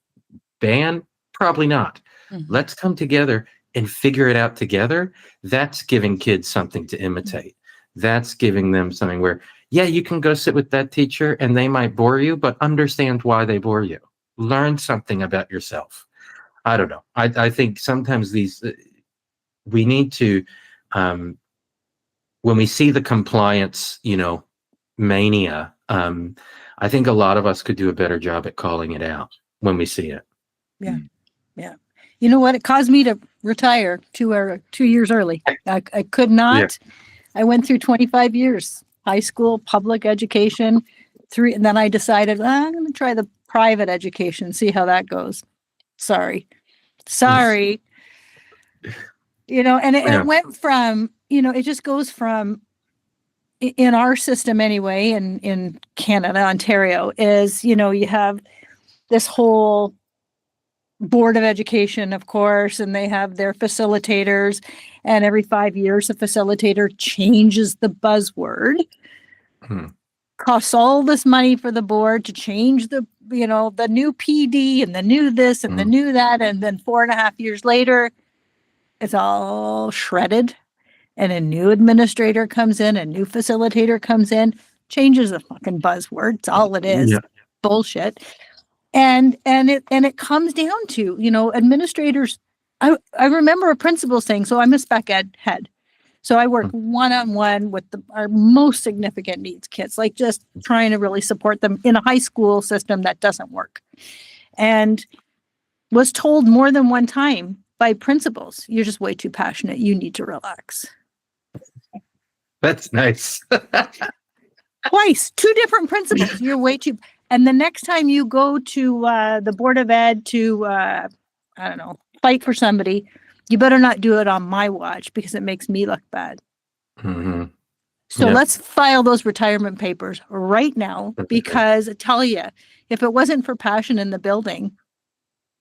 ban? Probably not. Mm-hmm. Let's come together and figure it out together. That's giving kids something to imitate. That's giving them something where, yeah, you can go sit with that teacher and they might bore you, but understand why they bore you. Learn something about yourself. I don't know. I think sometimes we need to, when we see the compliance, mania, I think a lot of us could do a better job at calling it out when we see it. Yeah. Yeah. You know what? It caused me to retire 2 years early. I could not. Yeah. I went through 25 years, high school, public education, and then I decided I'm going to try the private education, see how that goes. Sorry. And it went from, it just goes from, in our system anyway, in Canada, Ontario, is, you have this whole board of education, of course, and they have their facilitators, and every 5 years, the facilitator changes the buzzword. Costs all this money for the board to change the new PD and the new this and the new that, and then 4.5 years later, it's all shredded, and a new administrator comes in, a new facilitator comes in, changes the fucking buzzword. It's all it is. Yeah. Bullshit. And it comes down to, administrators. I remember a principal saying, so I'm a spec ed head. So I work one-on-one with our most significant needs kids, like just trying to really support them in a high school system that doesn't work. And was told more than one time by principals, you're just way too passionate. You need to relax. That's nice. Twice, 2 different principals. You're way too. And the next time you go to the Board of Ed to, fight for somebody, you better not do it on my watch because it makes me look bad. Mm-hmm. So let's file those retirement papers right now, because I tell you, if it wasn't for passion in the building,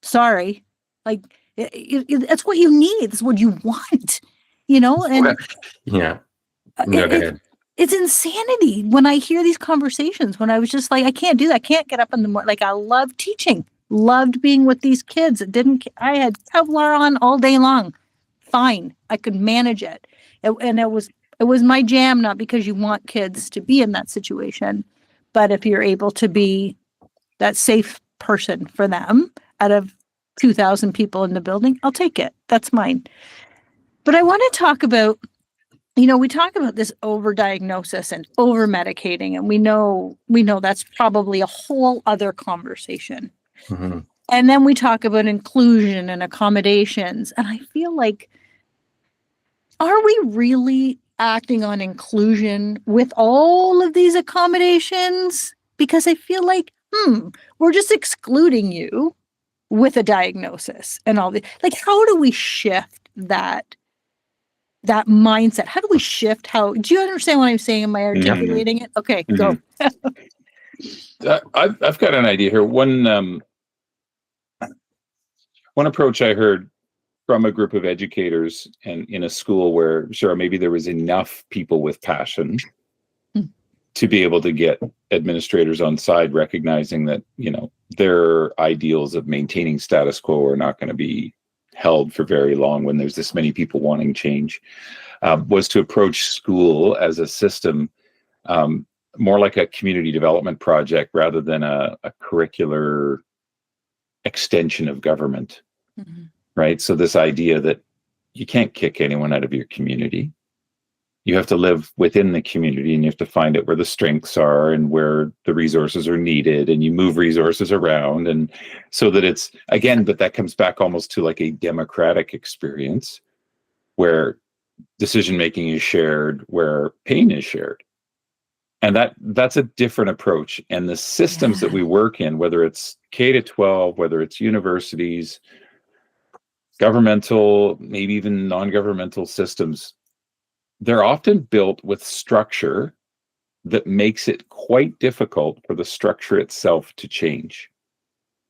sorry, like that's what you need. That's what you want, and yeah. No, go ahead. It's insanity when I hear these conversations, when I was just like, I can't do that. I can't get up in the morning. Like, I love teaching, loved being with these kids. I had Kevlar on all day long. Fine. I could manage it. And it was my jam, not because you want kids to be in that situation, but if you're able to be that safe person for them out of 2,000 people in the building, I'll take it. That's mine. But I want to talk about, we talk about this overdiagnosis and over-medicating, and we know that's probably a whole other conversation. Mm-hmm. And then we talk about inclusion and accommodations. And I feel like, are we really acting on inclusion with all of these accommodations? Because I feel like, we're just excluding you with a diagnosis and all this. Like, how do we shift that mindset? How do we shift? Do you understand what I'm saying? Am I articulating it? Okay, go. I've got an idea here. One approach I heard from a group of educators and in a school where, sure, maybe there was enough people with passion to be able to get administrators on side, recognizing that, their ideals of maintaining status quo are not going to be held for very long when there's this many people wanting change, was to approach school as a system more like a community development project rather than a curricular extension of government. Right? So this idea that you can't kick anyone out of your community. You have to live within the community, and you have to find out where the strengths are and where the resources are needed, and you move resources around, and so that it's, again, but that comes back almost to like a democratic experience where decision making is shared, where pain is shared. And that's a different approach. And the systems that we work in, whether it's K-12, whether it's universities, governmental, maybe even non-governmental systems, they're often built with structure that makes it quite difficult for the structure itself to change.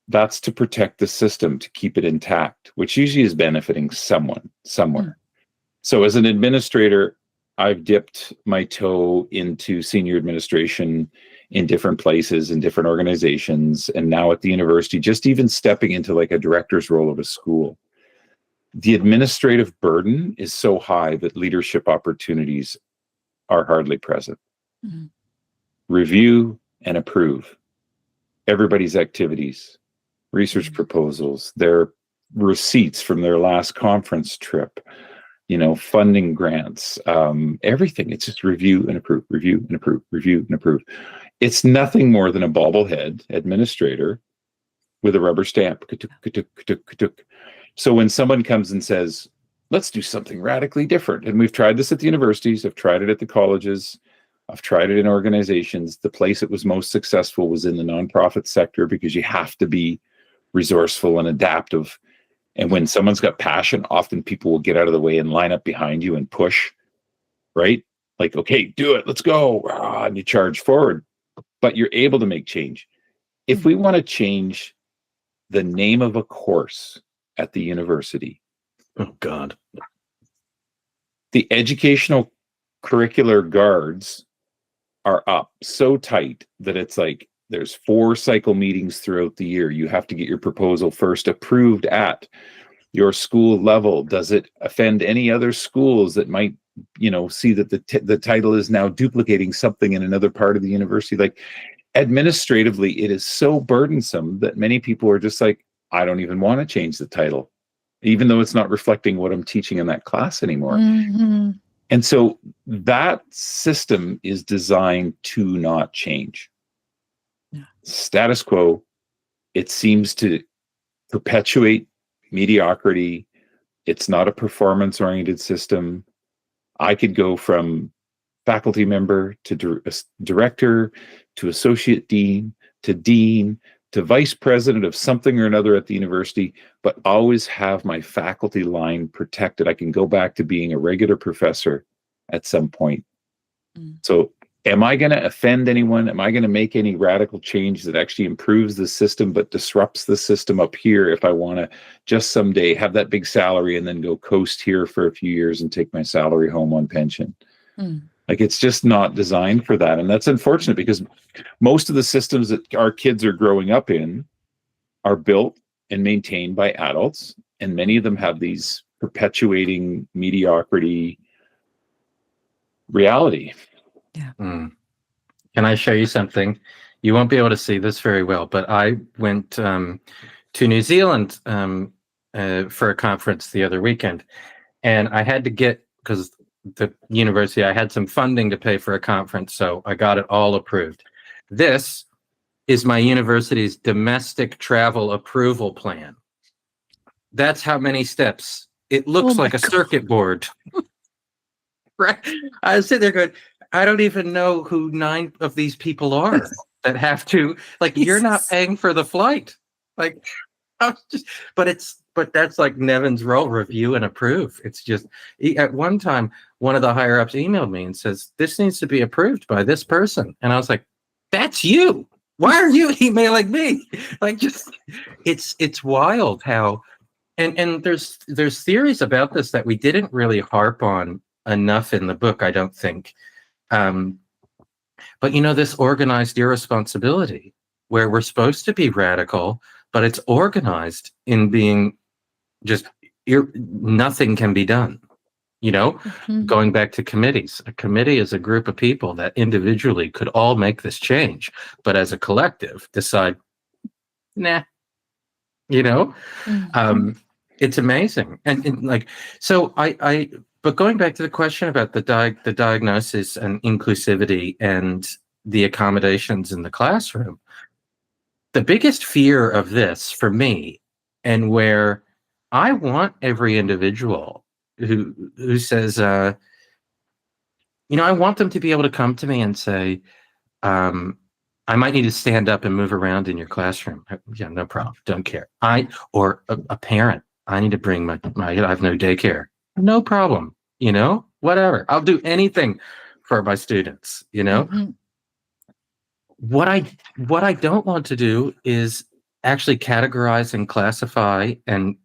That's to protect the system, to keep it intact, which usually is benefiting someone somewhere. So as an administrator, I've dipped my toe into senior administration in different places, in different organizations, and now at the university, just even stepping into like a director's role of a school. The administrative burden is so high that leadership opportunities are hardly present. Review and approve everybody's activities, research proposals, their receipts from their last conference trip, funding grants, everything. It's just review and approve, review and approve, review and approve. It's nothing more than a bobblehead administrator with a rubber stamp. So when someone comes and says, let's do something radically different, and we've tried this at the universities, I've tried it at the colleges, I've tried it in organizations. The place it was most successful was in the nonprofit sector because you have to be resourceful and adaptive. And when someone's got passion, often people will get out of the way and line up behind you and push, right? Like, okay, do it, let's go. And you charge forward, but you're able to make change. If we want to change the name of a course at the university, oh God, the educational curricular guards are up so tight that it's like there's 4 cycle meetings throughout the year. You have to get your proposal first approved at your school level. Does it offend any other schools that might, see that the title is now duplicating something in another part of the university? Like, administratively, it is so burdensome that many people are just like, I don't even want to change the title, even though it's not reflecting what I'm teaching in that class anymore. And so that system is designed to not change. Status quo, it seems to perpetuate mediocrity. It's not a performance-oriented system. I could go from faculty member to director to associate dean to vice president of something or another at the university, but always have my faculty line protected. I can go back to being a regular professor at some point. So am I going to offend anyone? Am I going to make any radical change that actually improves the system but disrupts the system up here if I want to just someday have that big salary and then go coast here for a few years and take my salary home on pension? Like, it's just not designed for that. And that's unfortunate because most of the systems that our kids are growing up in are built and maintained by adults. And many of them have these perpetuating mediocrity reality. Can I show you something? You won't be able to see this very well, but I went to New Zealand for a conference the other weekend. And I had to get, because the university, I had some funding to pay for a conference, so I got it all approved. This is my university's domestic travel approval plan. That's how many steps. It looks like a circuit board. Right? I was sitting there going, I don't even know who 9 of these people are that have to, like, you're not paying for the flight. Like, but but that's like Nevin's role, review and approve. It's just at one time, one of the higher ups emailed me and says, this needs to be approved by this person. And I was like, that's you. Why are you emailing me? Like, just it's wild how, and there's theories about this that we didn't really harp on enough in the book, I don't think. But this organized irresponsibility where we're supposed to be radical, but it's organized in being just nothing can be done. Going back to committees, a committee is a group of people that individually could all make this change, but as a collective decide, nah, it's amazing. And like, so but going back to the question about the diagnosis and inclusivity and the accommodations in the classroom, the biggest fear of this for me, and where I want every individual who says, I want them to be able to come to me and say, I might need to stand up and move around in your classroom. Yeah, no problem. Don't care. Or a parent, I need to bring I have no daycare. No problem. Whatever. I'll do anything for my students, Mm-hmm. What I don't want to do is actually categorize and classify and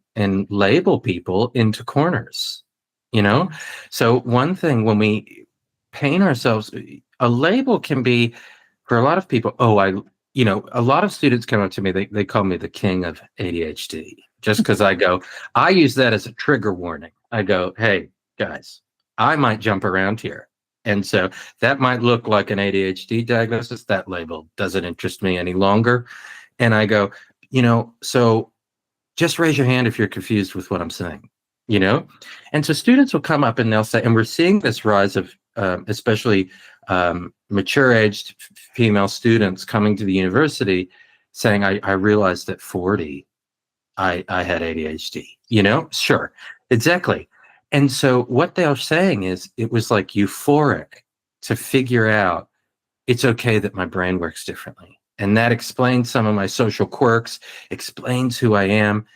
label people into corners, So one thing, when we paint ourselves, a label can be, for a lot of people, a lot of students come up to me, they call me the king of ADHD, just because I use that as a trigger warning. I go, hey, guys, I might jump around here. And so that might look like an ADHD diagnosis. That label doesn't interest me any longer. And I go, so just raise your hand if you're confused with what I'm saying, And so students will come up and they'll say, and we're seeing this rise of especially mature-aged female students coming to the university saying, I realized at 40, I had ADHD, Sure, exactly. And so what they're saying is it was like euphoric to figure out it's okay that my brain works differently. And that explains some of my social quirks, explains who I am.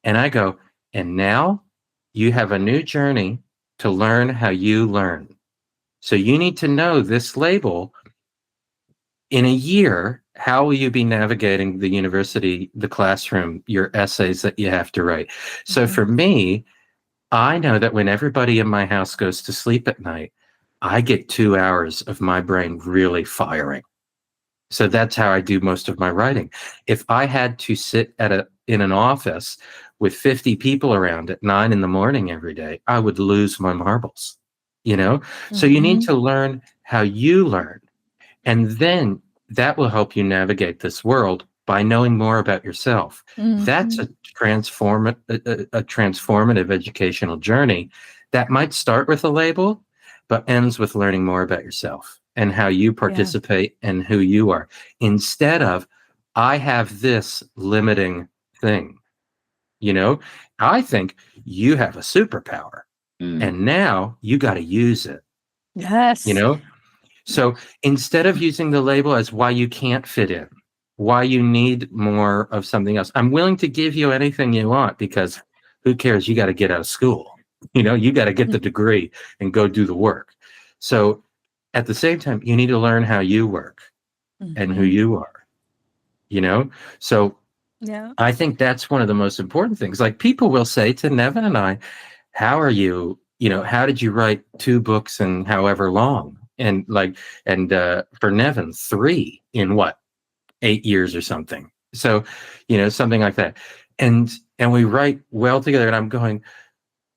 And I go, and now you have a new journey to learn how you learn. So you need to know this label. In a year, how will you be navigating the university, the classroom, your essays that you have to write? So for me, I know that when everybody in my house goes to sleep at night, I get 2 hours of my brain really firing. So that's how I do most of my writing. If I had to sit in an office with 50 people around at 9 a.m. every day, I would lose my marbles, So you need to learn how you learn. And then that will help you navigate this world by knowing more about yourself. That's a transformative educational journey that might start with a label, but ends with learning more about yourself and how you participate and who you are. Instead of, I have this limiting thing, I think you have a superpower and now you got to use it. Yes. So instead of using the label as why you can't fit in, why you need more of something else, I'm willing to give you anything you want, because who cares? You got to get out of school. You got to get the degree and go do the work. So at the same time, you need to learn how you work and who you are, So I think that's one of the most important things. Like, people will say to Nevin and I, how are you, how did you write 2 books in however long? And for Nevin, 3 in 8 years or something. So, something like that. And we write well together. And I'm going,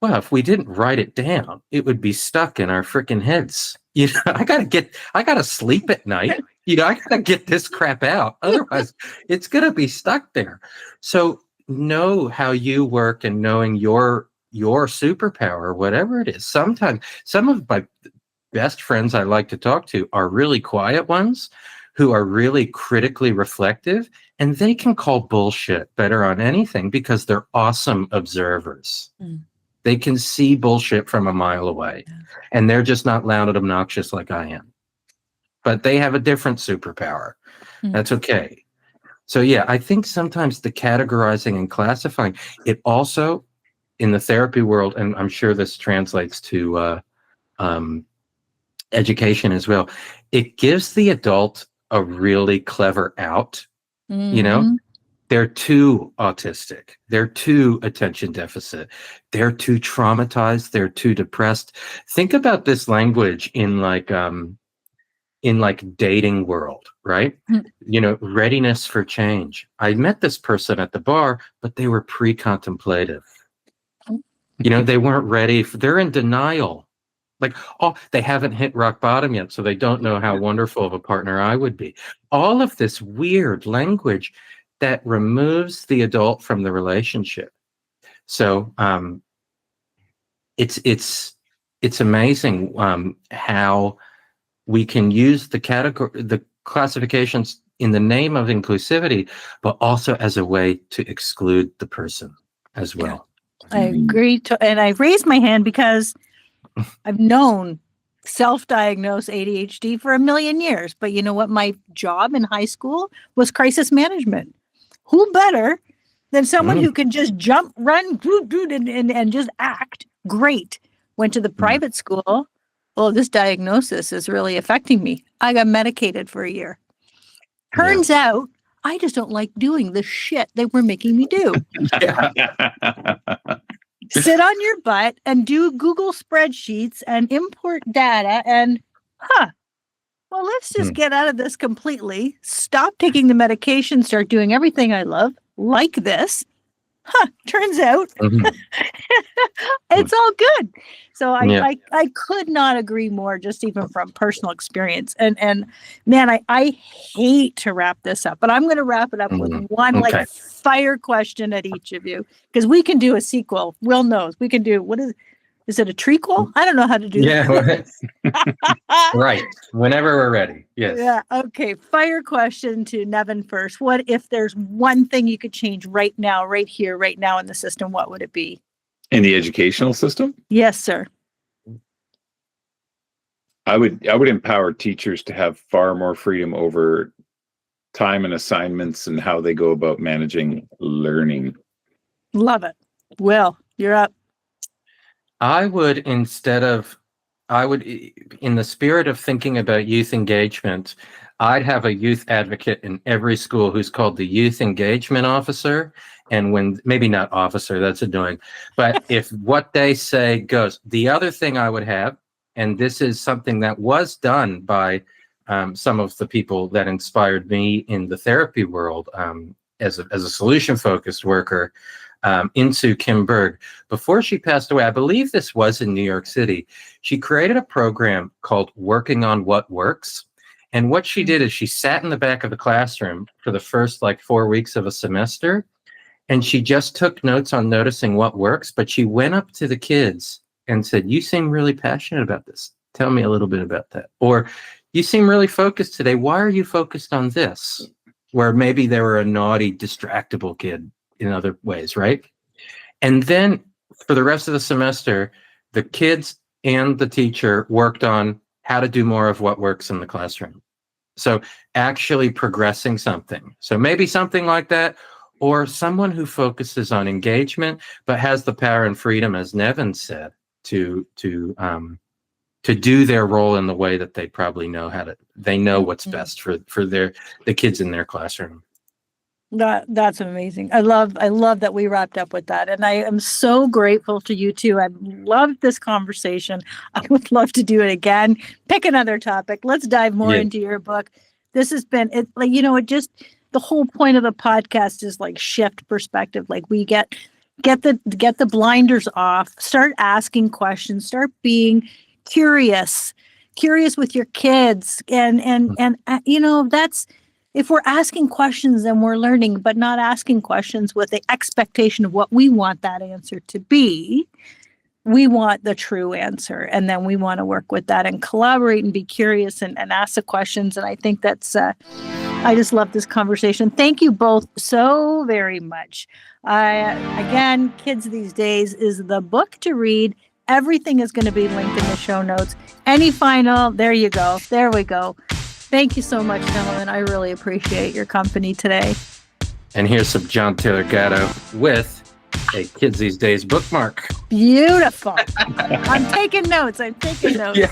well, if we didn't write it down, it would be stuck in our freaking heads. I gotta sleep at night. I gotta get this crap out. Otherwise, it's gonna be stuck there. So know how you work, and knowing your superpower, whatever it is. Sometimes some of my best friends I like to talk to are really quiet ones who are really critically reflective, and they can call bullshit better on anything because they're awesome observers. They can see bullshit from a mile away, and they're just not loud and obnoxious like I am. But they have a different superpower. That's okay. So yeah, I think sometimes the categorizing and classifying, it also in the therapy world, and I'm sure this translates to education as well, it gives the adult a really clever out. You know, Mhm. they're too autistic, they're too attention deficit, they're too traumatized, they're too depressed. Think about this language in dating world, right? Mm. You know, readiness for change. I met this person at the bar, but they were pre-contemplative. You know, they weren't ready. They're in denial. Like, oh, they haven't hit rock bottom yet, so they don't know how wonderful of a partner I would be. All of this weird language that removes the adult from the relationship. So it's amazing how we can use the classifications in the name of inclusivity, but also as a way to exclude the person as well. I agree. And I raised my hand because I've known self-diagnosed ADHD for a million years. But you know what? My job in high school was crisis management. Who better than someone who can just jump, run, and just act? Great. Went to the private school. Well, this diagnosis is really affecting me. I got medicated for a year. Turns out I just don't like doing the shit they were making me do. Sit on your butt and do Google spreadsheets and import data and, well, let's just get out of this completely. Stop taking the medication, start doing everything I love, like this. Turns out it's all good. So I could not agree more, just even from personal experience. And man, I hate to wrap this up, but I'm going to wrap it up with one like fire question at each of you, because we can do a sequel. Will knows we can do, what is it a trequel? I don't know how to do that. Right. Whenever we're ready. Yes. Yeah. Okay. Fire question to Nevin first. What if there's one thing you could change right now, right here, right now in the system? What would it be? In the educational system? Yes, sir. I would empower teachers to have far more freedom over time and assignments and how they go about managing learning. Love it. Will, you're up. I would, in the spirit of thinking about youth engagement, I'd have a youth advocate in every school who's called the youth engagement officer. And when, maybe not officer, that's annoying, but if what they say goes. The other thing I would have, and this is something that was done by some of the people that inspired me in the therapy world as a solution-focused worker, into Kim Berg. Before she passed away, I believe this was in New York City, she created a program called Working on What Works. And what she did is she sat in the back of the classroom for the first 4 weeks of a semester, and she just took notes on noticing what works, but she went up to the kids and said, "You seem really passionate about this. Tell me a little bit about that." Or, "You seem really focused today. Why are you focused on this?" Where maybe they were a naughty, distractible kid in other ways, right? And then for the rest of the semester, the kids and the teacher worked on how to do more of what works in the classroom. So actually progressing something. So maybe something like that, or someone who focuses on engagement, but has the power and freedom, as Nevin said, to do their role in the way that they probably know how to. They know what's best for the kids in their classroom. That's amazing. I love that we wrapped up with that. And I am so grateful to you two. I've loved this conversation. I would love to do it again. Pick another topic. Let's dive more into your book. This has been it, the whole point of the podcast is shift perspective. We get the blinders off, start asking questions, start being curious with your kids. And that's, if we're asking questions, then we're learning, but not asking questions with the expectation of what we want that answer to be. We want the true answer. And then we want to work with that and collaborate and be curious and ask the questions. And I think that's, I just love this conversation. Thank you both so very much. Again, Kids These Days is the book to read. Everything is going to be linked in the show notes. Any final, there you go. There we go. Thank you so much, gentlemen. I really appreciate your company today. And here's some John Taylor Gatto with a Kids These Days bookmark. Beautiful. I'm taking notes. Yeah.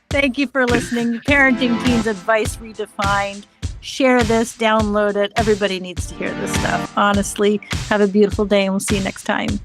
Thank you for listening. Parenting Teens Advice Redefined. Share this, download it. Everybody needs to hear this stuff. Honestly, have a beautiful day and we'll see you next time.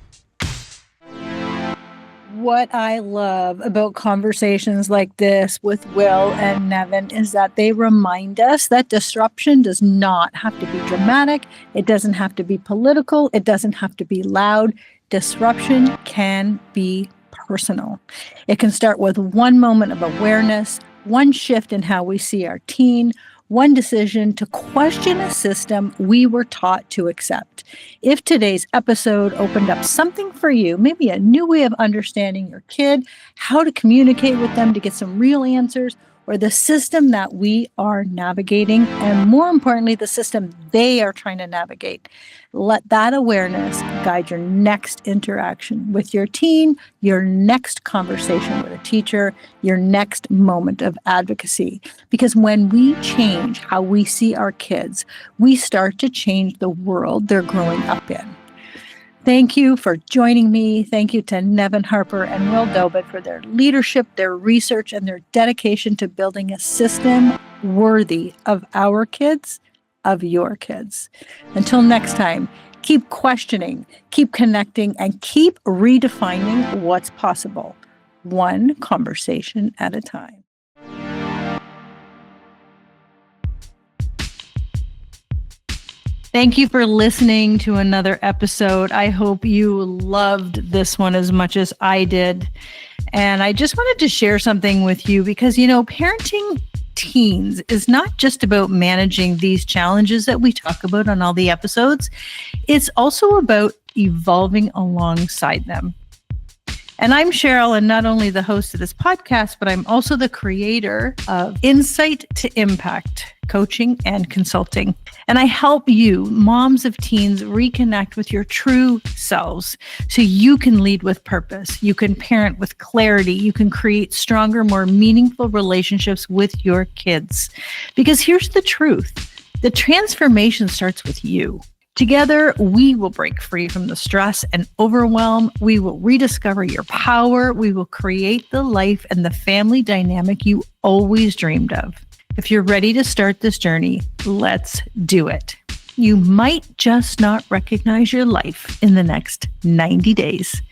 What I love about conversations like this with Will and Nevin is that they remind us that disruption does not have to be dramatic. It doesn't have to be political. It doesn't have to be loud. Disruption can be personal. It can start with one moment of awareness, one shift in how we see our teen, one decision to question a system we were taught to accept. If today's episode opened up something for you, maybe a new way of understanding your kid, how to communicate with them to get some real answers, or the system that we are navigating, and more importantly, the system they are trying to navigate, let that awareness guide your next interaction with your teen, your next conversation with a teacher, your next moment of advocacy. Because when we change how we see our kids, we start to change the world they're growing up in. Thank you for joining me. Thank you to Nevin Harper and Will Dobud for their leadership, their research, and their dedication to building a system worthy of our kids, of your kids. Until next time, keep questioning, keep connecting, and keep redefining what's possible, one conversation at a time. Thank you for listening to another episode. I hope you loved this one as much as I did. And I just wanted to share something with you because, parenting teens is not just about managing these challenges that we talk about on all the episodes. It's also about evolving alongside them. And I'm Cheryl, and not only the host of this podcast, but I'm also the creator of Insight to Impact coaching and consulting. And I help you, moms of teens, reconnect with your true selves so you can lead with purpose. You can parent with clarity. You can create stronger, more meaningful relationships with your kids. Because here's the truth. The transformation starts with you. Together, we will break free from the stress and overwhelm. We will rediscover your power. We will create the life and the family dynamic you always dreamed of. If you're ready to start this journey, let's do it. You might just not recognize your life in the next 90 days.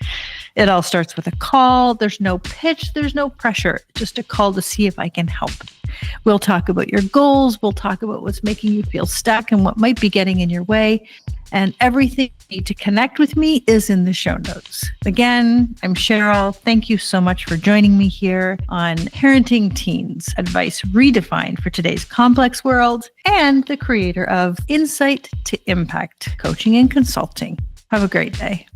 It all starts with a call. There's no pitch. There's no pressure. Just a call to see if I can help. We'll talk about your goals. We'll talk about what's making you feel stuck and what might be getting in your way. And everything you need to connect with me is in the show notes. Again, I'm Cheryl. Thank you so much for joining me here on Parenting Teens Advice Redefined for today's complex world, and the creator of Insight to Impact Coaching and Consulting. Have a great day.